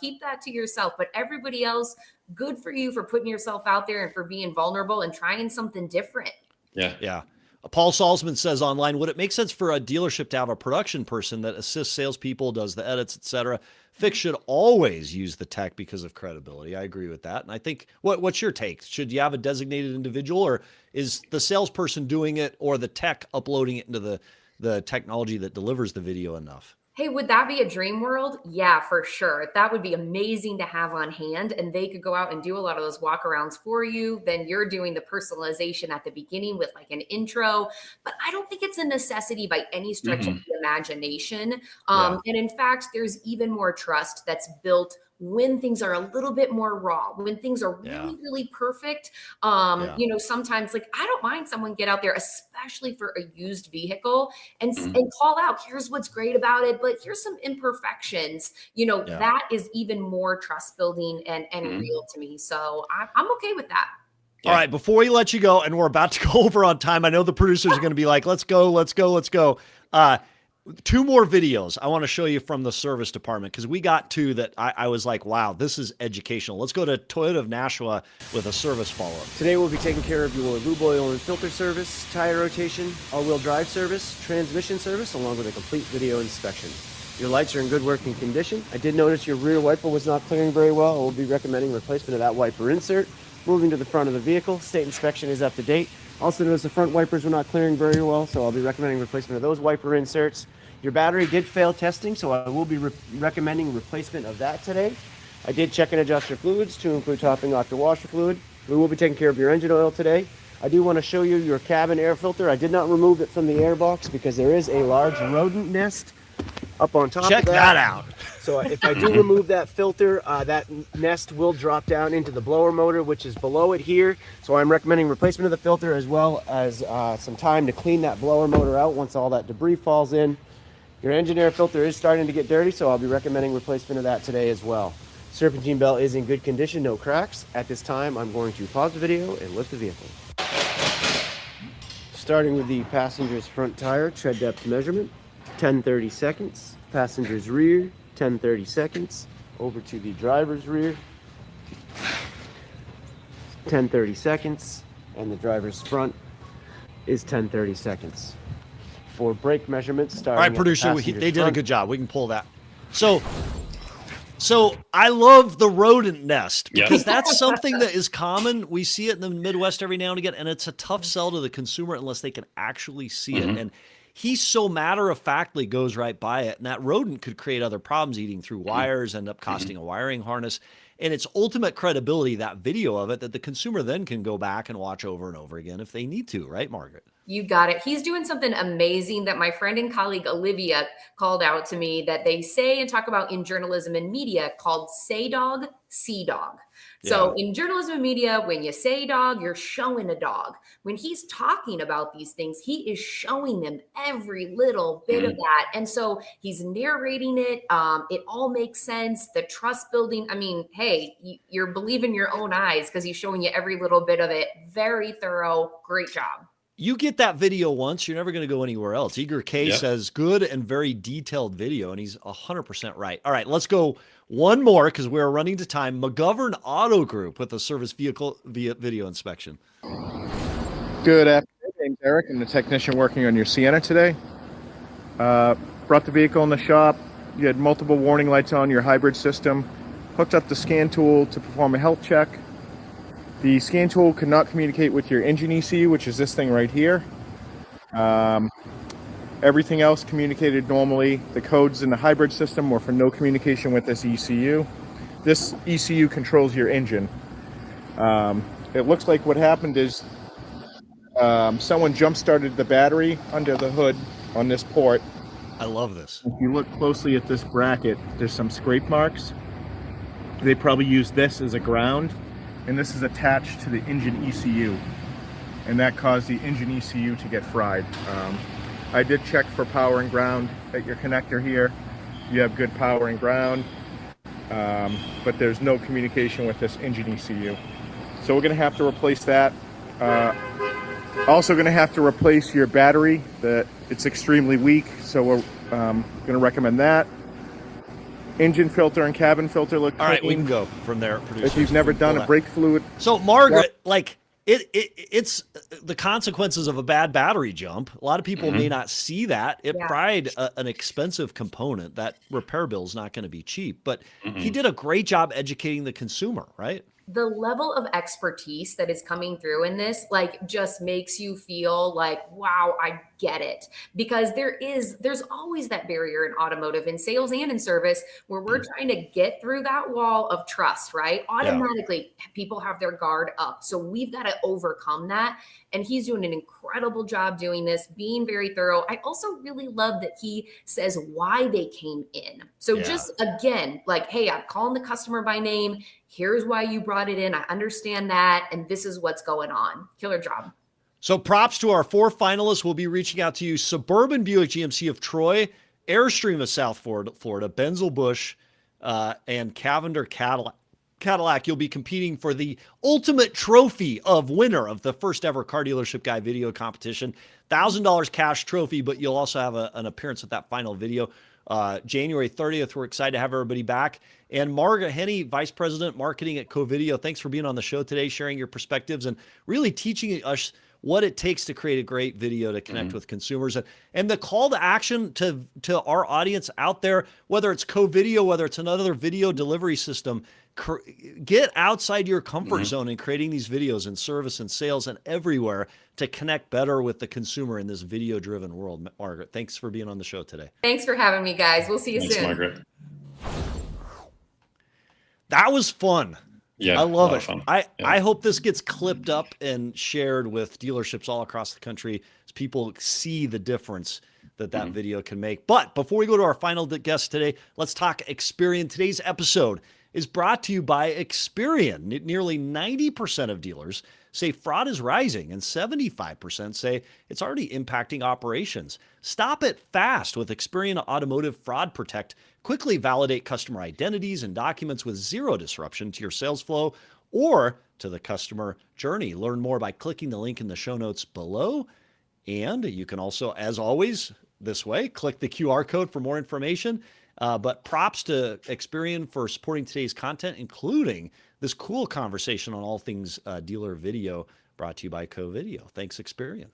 keep that to yourself. But everybody else, good for you for putting yourself out there and for being vulnerable and trying something different. Yeah. Paul Salzman says online, would it make sense for a dealership to have a production person that assists salespeople, does the edits, etc.? Fix should always use the tech because of credibility. I agree with that. And I think, what's your take? Should you have a designated individual, or is the salesperson doing it, or the tech uploading it into the technology that delivers the video enough? Hey, would that be a dream world? Yeah, for sure. That would be amazing to have on hand, and they could go out and do a lot of those walkarounds for you. Then you're doing the personalization at the beginning with an intro, but I don't think it's a necessity by any stretch of the imagination. And in fact, there's even more trust that's built when things are a little bit more raw, when things are really, really perfect. Sometimes I don't mind someone get out there, especially for a used vehicle, and call out, here's what's great about it, but here's some imperfections. That is even more trust building and real to me. So I'm okay with that. All right, before we let you go, and we're about to go over on time, I know the producers are going to be like, let's go. 2 more videos I want to show you from the service department, because we got 2 that I was like, wow, this is educational. Let's go to Toyota of Nashua with a service follow-up. Today we'll be taking care of your lube oil and filter service, tire rotation, all-wheel drive service, transmission service, along with a complete video inspection. Your lights are in good working condition. I did notice your rear wiper was not clearing very well. I will be recommending replacement of that wiper insert. Moving to the front of the vehicle, state inspection is up to date. Also notice the front wipers were not clearing very well, so I'll be recommending replacement of those wiper inserts. Your battery did fail testing, so I will be recommending replacement of that today. I did check and adjust your fluids to include topping off your washer fluid. We will be taking care of your engine oil today. I do want to show you your cabin air filter. I did not remove it from the air box because there is a large rodent nest up on top Check of that out. So if I do remove that filter, that nest will drop down into the blower motor, which is below it here. So I'm recommending replacement of the filter as well as some time to clean that blower motor out once all that debris falls in. Your engine air filter is starting to get dirty, so I'll be recommending replacement of that today as well. Serpentine belt is in good condition, no cracks. At this time, I'm going to pause the video and lift the vehicle. Starting with the passenger's front tire, tread depth measurement, 10-30 seconds. Passenger's rear, 10-30 seconds. Over to the driver's rear, 10-30 seconds. And the driver's front is 10-30 seconds. For brake measurements, starting All right, producer, they did a good job. We can pull that. So I love the rodent nest because that's something that is common. We see it in the Midwest every now and again, and it's a tough sell to the consumer unless they can actually see it. And he so matter-of-factly goes right by it, and that rodent could create other problems, eating through wires, end up costing a wiring harness. And it's ultimate credibility, that video of it, that the consumer then can go back and watch over and over again if they need to, right, Margaret? You got it. He's doing something amazing that my friend and colleague Olivia called out to me that they say and talk about in journalism and media called say dog, see dog. So in journalism and media, when you say dog, you're showing a dog. When he's talking about these things, he is showing them every little bit of that. And so he's narrating it. It all makes sense. The trust building. I mean, hey, you're believing your own eyes because he's showing you every little bit of it. Very thorough. Great job. You get that video once, you're never going to go anywhere else. Eager K says good and very detailed video, and he's 100% right. All right, let's go one more because we're running to time. McGovern Auto Group with a service vehicle via video inspection. Good afternoon. Name's Eric. I'm the technician working on your Sienna today. Brought the vehicle in the shop. You had multiple warning lights on your hybrid system. Hooked up the scan tool to perform a health check. The scan tool could not communicate with your engine ECU, which is this thing right here. Everything else communicated normally. The codes in the hybrid system were for no communication with this ECU. This ECU controls your engine. It looks like what happened is someone jump-started the battery under the hood on this port. I love this. If you look closely at this bracket, there's some scrape marks. They probably used this as a ground. And this is attached to the engine ECU, and that caused the engine ECU to get fried. I did check for power and ground at your connector here. You have good power and ground, but there's no communication with this engine ECU. So we're gonna have to replace that. Also gonna have to replace your battery. It's extremely weak, so we're gonna recommend that. Engine filter and cabin filter look all right. We can go from there. If you've never done a brake fluid. So Margaret, like it's the consequences of a bad battery jump. A lot of people may not see that. It probably an expensive component. That repair bill is not going to be cheap. But he did a great job educating the consumer, right? The level of expertise that is coming through in this, like, just makes you feel like, wow, I get it. Because there's always that barrier in automotive, in sales and in service, where we're trying to get through that wall of trust, right? Automatically, people have their guard up. So we've got to overcome that. And he's doing an incredible job doing this, being very thorough. I also really love that he says why they came in. So just, again, like, hey, I'm calling the customer by name. Here's why you brought it in. I understand that. And this is what's going on. Killer job. So props to our 4 finalists. We'll be reaching out to you. Suburban Buick GMC of Troy, Airstream of South Florida, Benzel-Busch, and Cavender Cadillac. You'll be competing for the ultimate trophy of winner of the first ever Car Dealership Guy video competition. $1,000 cash trophy, but you'll also have an appearance at that final video. January 30th. We're excited to have everybody back. And Margaret, Henney, Vice President Marketing at Covideo, thanks for being on the show today, sharing your perspectives and really teaching us what it takes to create a great video to connect with consumers. And the call to action to our audience out there, whether it's Covideo, whether it's another video delivery system, get outside your comfort zone in creating these videos in service and sales and everywhere to connect better with the consumer in this video-driven world. Margaret, thanks for being on the show today. Thanks for having me, guys. We'll see you soon. Margaret. That was fun. Yeah, I love it. I hope this gets clipped up and shared with dealerships all across the country as people see the difference that video can make. But before we go to our final guest today, let's talk Experian. Today's episode is brought to you by Experian. Nearly 90% of dealers say fraud is rising, and 75% say it's already impacting operations. Stop it fast with Experian Automotive Fraud Protect. Quickly validate customer identities and documents with zero disruption to your sales flow or to the customer journey. Learn more by clicking the link in the show notes below. And you can also, as always, this way, click the QR code for more information. But props to Experian for supporting today's content, including this cool conversation on all things dealer video, brought to you by Covideo. Thanks, Experian.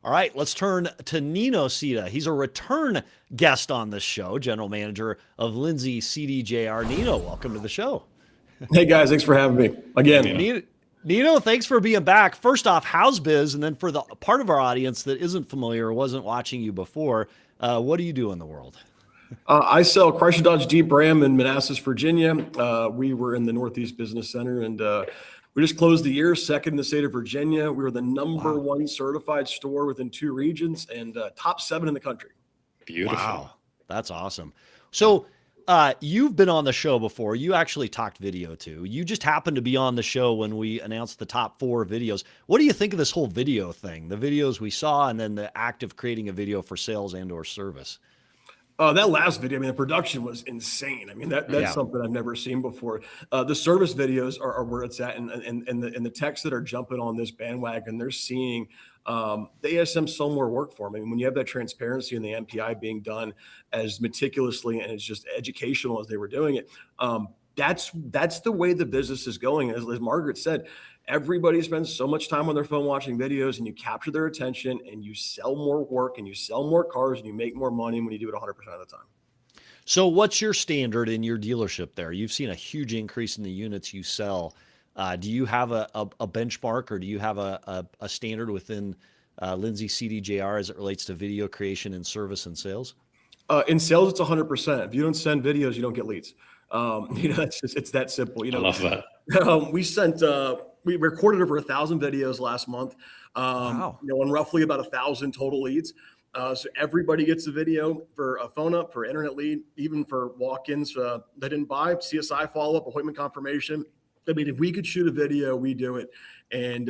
All right, let's turn to Nino Sita. He's a return guest on this show, general manager of Lindsay CDJR. Nino, welcome to the show. Hey, guys, thanks for having me again. Nino, thanks for being back. First off, how's biz? And then for the part of our audience that isn't familiar or wasn't watching you before, what do you do in the world? I sell Chrysler Dodge Jeep Ram in Manassas, Virginia. We were in the Northeast Business Center, and we just closed the year second in the state of Virginia. We were the number one certified store within 2 regions and top 7 in the country. Beautiful. Wow, that's awesome. So you've been on the show before. You actually talked video too. You just happened to be on the show when we announced the top 4 videos. What do you think of this whole video thing? The videos we saw and then the act of creating a video for sales and or service? That last video, I mean, the production was insane. I mean, that's something I've never seen before. The service videos are where it's at, and the techs that are jumping on this bandwagon, they're seeing the ASM so more work for them. I mean, when you have that transparency and the MPI being done as meticulously and it's just educational as they were doing it, that's the way the business is going. As Margaret said, everybody spends so much time on their phone watching videos, and you capture their attention and you sell more work and you sell more cars and you make more money when you do it 100% of the time. So what's your standard in your dealership there? You've seen a huge increase in the units you sell. Do you have a benchmark, or do you have a standard within Lindsay CDJR as it relates to video creation and service and sales? In sales, it's 100%. If you don't send videos, you don't get leads. It's that simple. I love that. We recorded over 1,000 videos last month. And roughly about 1,000 total leads. So everybody gets a video for a phone up, for internet lead, even for walk-ins that didn't buy, CSI follow-up, appointment confirmation. I mean, if we could shoot a video, we do it. And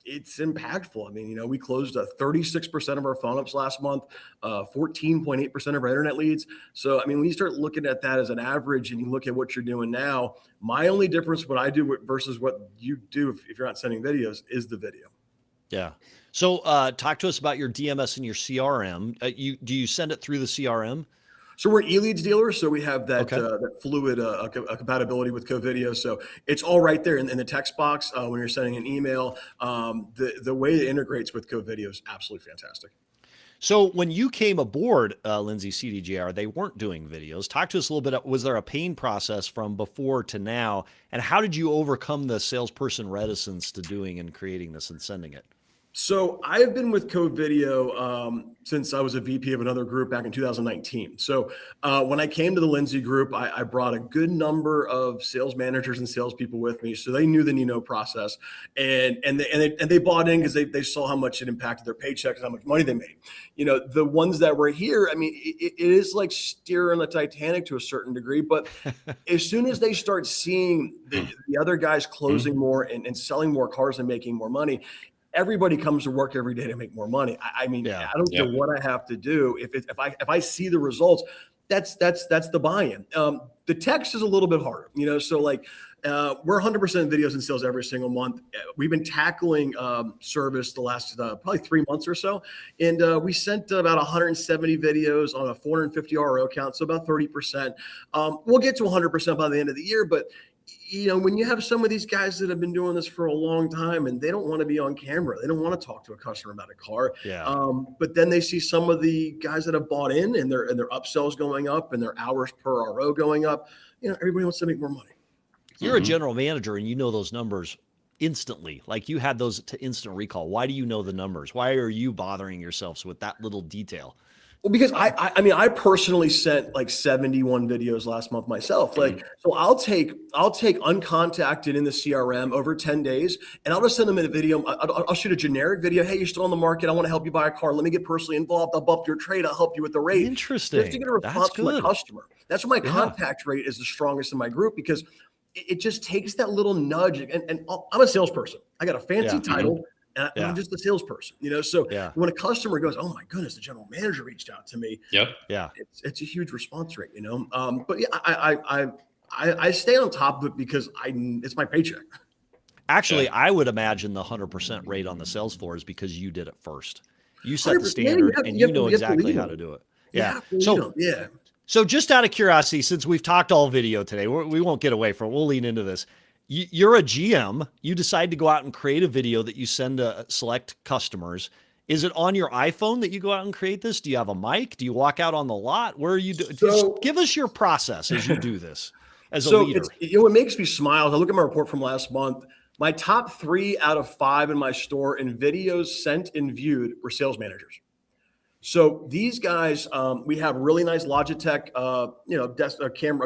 it's impactful. I mean, we closed 36% of our phone ups last month, 14.8% of our internet leads. So, I mean, when you start looking at that as an average and you look at what you're doing now, my only difference, what I do versus what you do if you're not sending videos, is the video. Yeah. So talk to us about your DMS and your CRM. Do you send it through the CRM? So we're e-leads dealers, so we have that that fluid compatibility with Covideo. So it's all right there in the text box when you're sending an email. The way it integrates with Covideo is absolutely fantastic. So when you came aboard Lindsay CDJR, they weren't doing videos. Talk to us a little bit. Was there a pain process from before to now? And how did you overcome the salesperson reticence to doing and creating this and sending it? So I've been with Covideo since I was a VP of another group back in 2019. So when I came to the Lindsay group, I brought a good number of sales managers and salespeople with me, so they knew the Nino process, and they bought in because they saw how much it impacted their paychecks, how much money they made. The ones that were here, I mean, it is like steering the Titanic to a certain degree, but as soon as they start seeing the other guys closing more and selling more cars and making more money, everybody comes to work every day to make more money. I mean, I don't care what I have to do. If I see the results, that's the buy-in. The text is a little bit harder, so like we're 100% videos and sales every single month. We've been tackling service the last probably 3 months or so. And we sent about 170 videos on a 450 RO count. So about 30%. We'll get to 100% by the end of the year, but when you have some of these guys that have been doing this for a long time and they don't want to be on camera, they don't want to talk to a customer about a car. But then they see some of the guys that have bought in and their upsells going up and their hours per RO going up. Everybody wants to make more money. You're a general manager and you know those numbers instantly. Like you had those to instant recall. Why do you know the numbers? Why are you bothering yourselves with that little detail? Well, because I personally sent like 71 videos last month myself. So I'll take uncontacted in the CRM over 10 days, and I'll just send them in a video. I'll shoot a generic video. Hey, you're still on the market. I want to help you buy a car. Let me get personally involved. I'll bump your trade. I'll help you with the rate. Interesting. Just to get a response from a customer. That's why my contact rate is the strongest in my group, because it just takes that little nudge. And I'm a salesperson. I got a fancy title. And I'm just a salesperson, So when a customer goes, "Oh my goodness, the general manager reached out to me," it's a huge response rate, But I stay on top of it because it's my paycheck. Actually, I would imagine the 100% rate on the sales floor is because you did it first. You set the standard, and you know exactly how to do it. So just out of curiosity, since we've talked all video today, we won't get away from it. We'll lean into this. You're a GM. You decide to go out and create a video that you send to select customers. Is it on your iPhone that you go out and create this? Do you have a mic? Do you walk out on the lot? Where are you doing? Just give us your process as you do this as a leader. It makes me smile. I look at my report from last month. My top 3 out of 5 in my store in videos sent and viewed were sales managers. So these guys, we have really nice Logitech,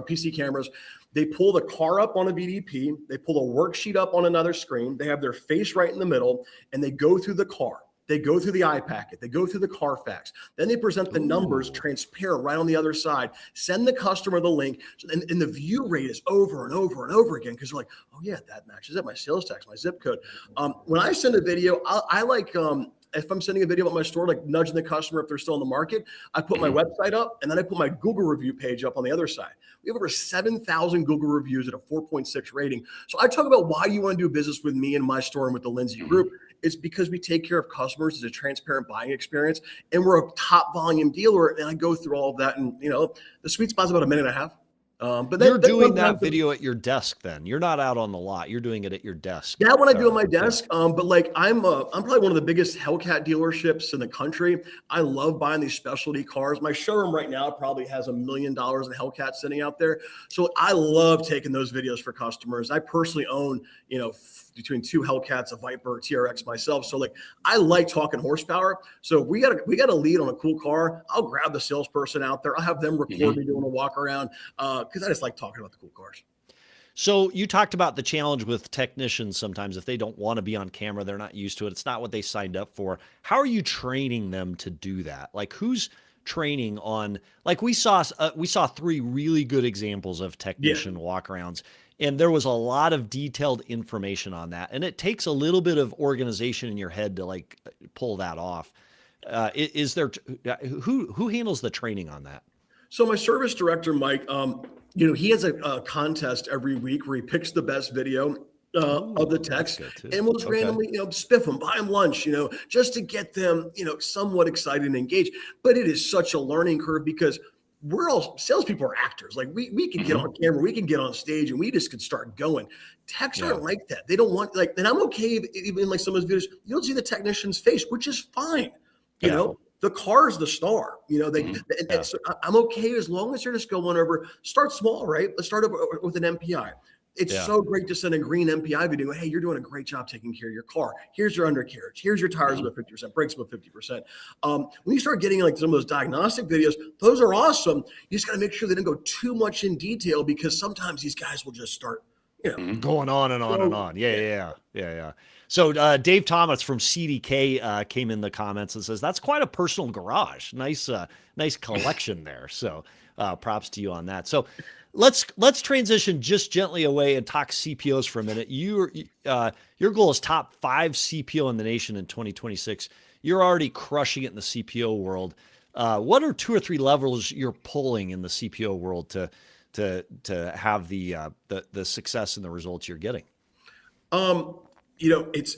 PC cameras. They pull the car up on a VDP. They pull a worksheet up on another screen. They have their face right in the middle, and they go through the car. They go through the iPacket. They go through the Carfax. Then they present the numbers transparent right on the other side. Send the customer the link. And the view rate is over and over and over again because they're like, oh, yeah, that matches up. My sales tax, my zip code. When I send a video, I like if I'm sending a video about my store, like nudging the customer if they're still in the market, I put my website up and then I put my Google review page up on the other side. We have over 7,000 Google reviews at a 4.6 rating. So I talk about why you want to do business with me and my store and with the Lindsay group. It's because we take care of customers. It's a transparent buying experience, and we're a top volume dealer. And I go through all of that, and the sweet spot's about a minute and a half. But you're doing that video at your desk then. You're not out on the lot. You're doing it at your desk. Yeah, when I do it at my desk. But like I'm probably one of the biggest Hellcat dealerships in the country. I love buying these specialty cars. My showroom right now probably has $1 million in Hellcat sitting out there. So I love taking those videos for customers. I personally own, between 2 Hellcats, a Viper, TRX myself. So like I like talking horsepower. So we got a lead on a cool car. I'll grab the salesperson out there. I'll have them record me doing a walk around. Because I just like talking about the cool cars. So you talked about the challenge with technicians sometimes. If they don't want to be on camera, they're not used to it. It's not what they signed up for. How are you training them to do that? Like who's training on, like we saw 3 really good examples of technician walkarounds, and there was a lot of detailed information on that. And it takes a little bit of organization in your head to like pull that off. Is there, who handles the training on that? So my service director, Mike, he has a contest every week where he picks the best video of the techs, and we'll just randomly, spiff them, buy them lunch, just to get them, somewhat excited and engaged. But it is such a learning curve because we're all salespeople are actors. Like we can get on camera, we can get on stage, and we just could start going. Techs aren't like that. They don't want and I'm okay if, even like some of those videos, you don't see the technician's face, which is fine. You know. The car's the star, I'm okay as long as you're just going over, start small, right? Let's start with an MPI. It's so great to send a green MPI video. Hey, you're doing a great job taking care of your car. Here's your undercarriage. Here's your tires about 50%, brakes about 50%. When you start getting like some of those diagnostic videos, those are awesome. You just got to make sure they don't go too much in detail because sometimes these guys will just start, going on and on and on. Yeah. So Dave Thomas from CDK came in the comments and says, that's quite a personal garage. Nice collection there. So props to you on that. So let's transition just gently away and talk CPOs for a minute. Your goal is top 5 CPO in the nation in 2026. You're already crushing it in the CPO world. What are 2 or 3 levels you're pulling in the CPO world to have the success and the results you're getting? It's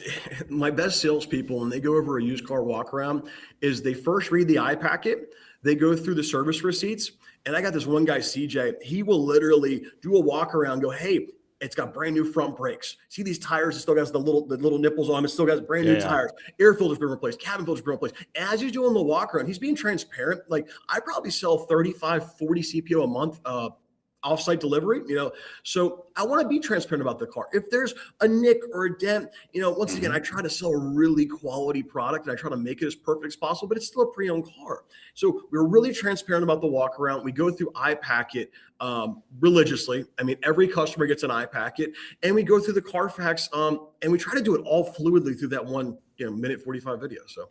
my best salespeople when they go over a used car walk around is they first read the iPacket, they go through the service receipts. And I got this one guy, CJ, he will literally do a walk around, go, hey, It's got brand new front brakes. See these tires? It still got the little nipples on them. It still got brand new tires. Air filter's been replaced. Cabin filter's been replaced. As he's doing the walk around, he's being transparent. Like I probably sell 35, 40 CPO a month, offsite delivery, so I want to be transparent about the car. If there's a nick or a dent, once again, I try to sell a really quality product and I try to make it as perfect as possible, but it's still a pre-owned car. So we're really transparent about the walk around. We go through iPacket religiously. I mean, every customer gets an iPacket, and we go through the Carfax, and we try to do it all fluidly through that one, minute 45 video. So.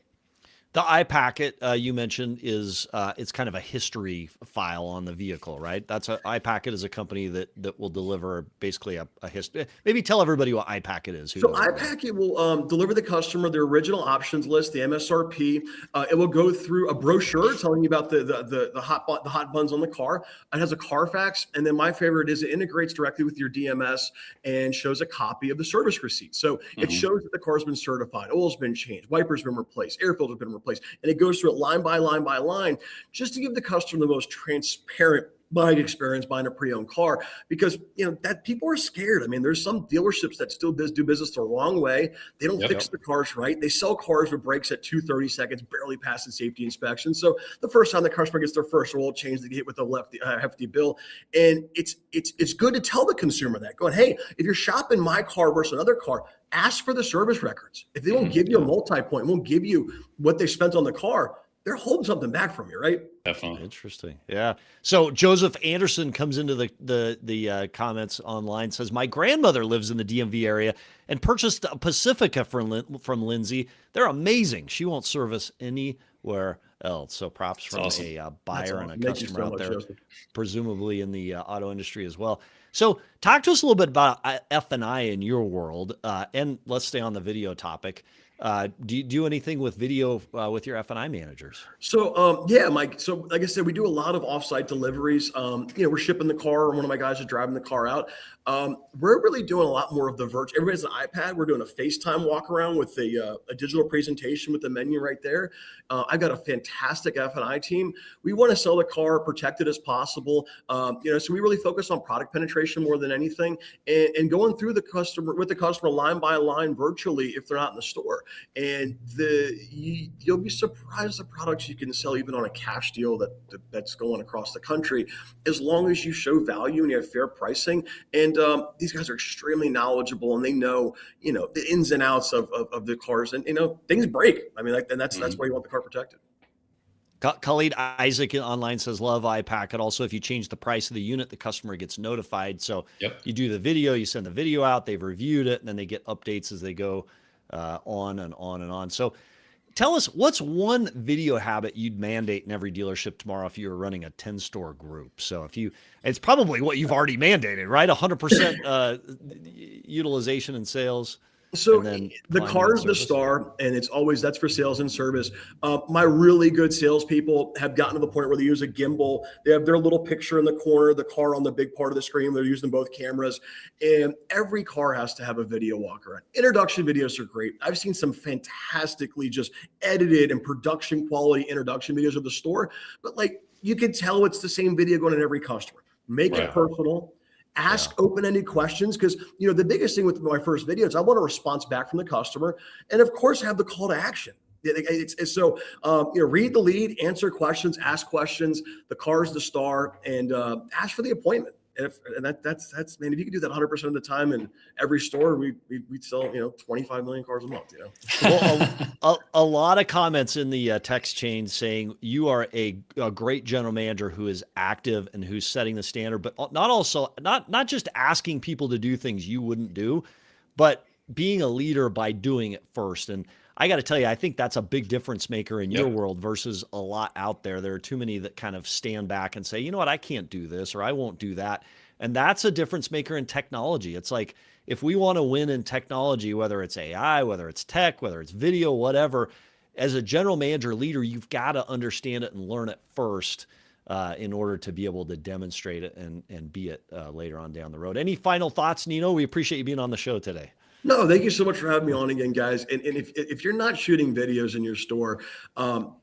The iPacket you mentioned is it's kind of a history file on the vehicle, right? iPacket is a company that will deliver basically a history. Maybe tell everybody what iPacket is. So iPacket will deliver the customer the original options list, the MSRP. It will go through a brochure telling you about the hot buttons on the car. It has a Carfax, and then my favorite is it integrates directly with your DMS and shows a copy of the service receipt. So it shows that the car's been certified, oil's been changed, wipers been replaced, air filter's been replaced. And it goes through it line by line by line, just to give the customer the most transparent buying experience buying a pre-owned car, because that people are scared. I mean, there's some dealerships that still do business the wrong way. They don't fix the cars right. They sell cars with brakes at 230 seconds, barely passing safety inspection. So the first time the customer gets their first oil change, they get hit with a hefty bill. And it's good to tell the consumer that, going, hey, if you're shopping my car versus another car, ask for the service records. If they won't give you a multi-point, won't give you what they spent on the car, they're holding something back from you, right? Definitely. Interesting. Yeah. So Joseph Anderson comes into the comments online, says, my grandmother lives in the DMV area and purchased a Pacifica from Lindsay. They're amazing. She won't service anywhere else. So props from a buyer and a customer out there, presumably in the auto industry as well. So talk to us a little bit about F&I in your world, and let's stay on the video topic. Do you do anything with video with your F&I managers? So, Mike. So like I said, we do a lot of offsite deliveries. We're shipping the car, or one of my guys is driving the car out. We're really doing a lot more of the virtual. Everybody has an iPad. We're doing a FaceTime walk around with a digital presentation with the menu right there. I've got a fantastic F&I team. We want to sell the car, protect it as possible. So we really focus on product penetration more than anything, and going through the customer line by line virtually if they're not in the store. And you'll be surprised the products you can sell even on a cash deal that's going across the country, as long as you show value and you have fair pricing. And these guys are extremely knowledgeable, and they know the ins and outs of the cars, and things break. I mean, and that's why you want the car protected. Khalid Isaac online says, love iPacket. Also, if you change the price of the unit, the customer gets notified. So you do the video, you send the video out, they've reviewed it, and then they get updates as they go on and on and on. So tell us, what's one video habit you'd mandate in every dealership tomorrow if you were running a 10-store group? So it's probably what you've already mandated, right? 100% utilization and sales. So the car is the star, and that's for sales and service. My really good salespeople have gotten to the point where they use a gimbal. They have their little picture in the corner, the car on the big part of the screen. They're using both cameras, and every car has to have a video walk around. Introduction videos are great. I've seen some fantastically just edited and production quality introduction videos of the store, but you can tell it's the same video going in every customer. Make it personal. Ask open-ended questions, because the biggest thing with my first video is I want a response back from the customer, and of course have the call to action. So read the lead, answer questions, ask questions. The car's the star, and ask for the appointment. And that's man, if you can do that 100% of the time in every store, we'd sell 25 million cars a month. Well, a lot of comments in the text chain saying you are a great general manager who is active and who's setting the standard, but not just asking people to do things you wouldn't do, but being a leader by doing it first. And I got to tell you, I think that's a big difference maker in your world versus a lot out there. There are too many that kind of stand back and say, you know what, I can't do this, or I won't do that. And that's a difference maker in technology. It's like, if we want to win in technology, whether it's AI, whether it's tech, whether it's video, whatever, as a general manager leader, you've got to understand it and learn it first in order to be able to demonstrate it and be it later on down the road. Any final thoughts, Nino? We appreciate you being on the show today. No, thank you so much for having me on again, guys. And if you're not shooting videos in your store,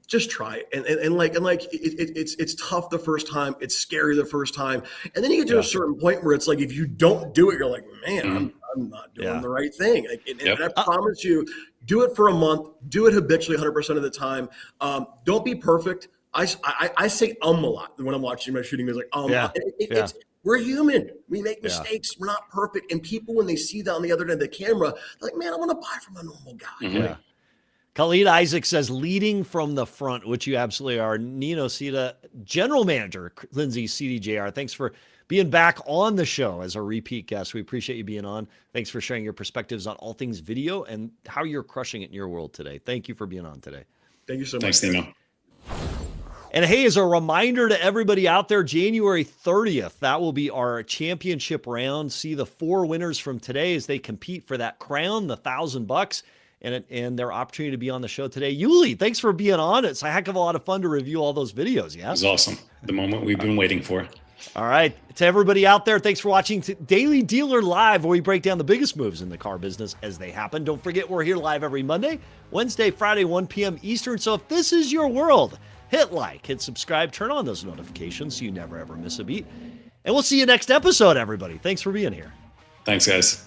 just try it. It's tough the first time. It's scary the first time, and then you get to a certain point where it's like if you don't do it, you're like, man, I'm not doing the right thing. And I promise you, do it for a month. Do it habitually, 100% of the time. Don't be perfect. I say a lot when I'm watching my shooting. It's like we're human. We make mistakes. We're not perfect. And people, when they see that on the other end of the camera, they're like, man, I want to buy from a normal guy. Yeah. Khalid Isaac says, leading from the front, which you absolutely are. Nino, Sita, General Manager, Lindsay, CDJR. Thanks for being back on the show as a repeat guest. We appreciate you being on. Thanks for sharing your perspectives on all things video and how you're crushing it in your world today. Thank you for being on today. Thank you so much. Thanks, Nino. And hey, as a reminder to everybody out there, January 30th, that will be our championship round. See the 4 winners from today as they compete for that crown, the $1,000, and their opportunity to be on the show today. Yuli, thanks for being on. It's a heck of a lot of fun to review all those videos. Yeah, it was awesome. The moment we've been waiting for. All right. To everybody out there, thanks for watching Daily Dealer Live, where we break down the biggest moves in the car business as they happen. Don't forget, we're here live every Monday, Wednesday, Friday, 1 p.m. Eastern. So if this is your world, hit like, hit subscribe, turn on those notifications so you never, ever miss a beat. And we'll see you next episode, everybody. Thanks for being here. Thanks, guys.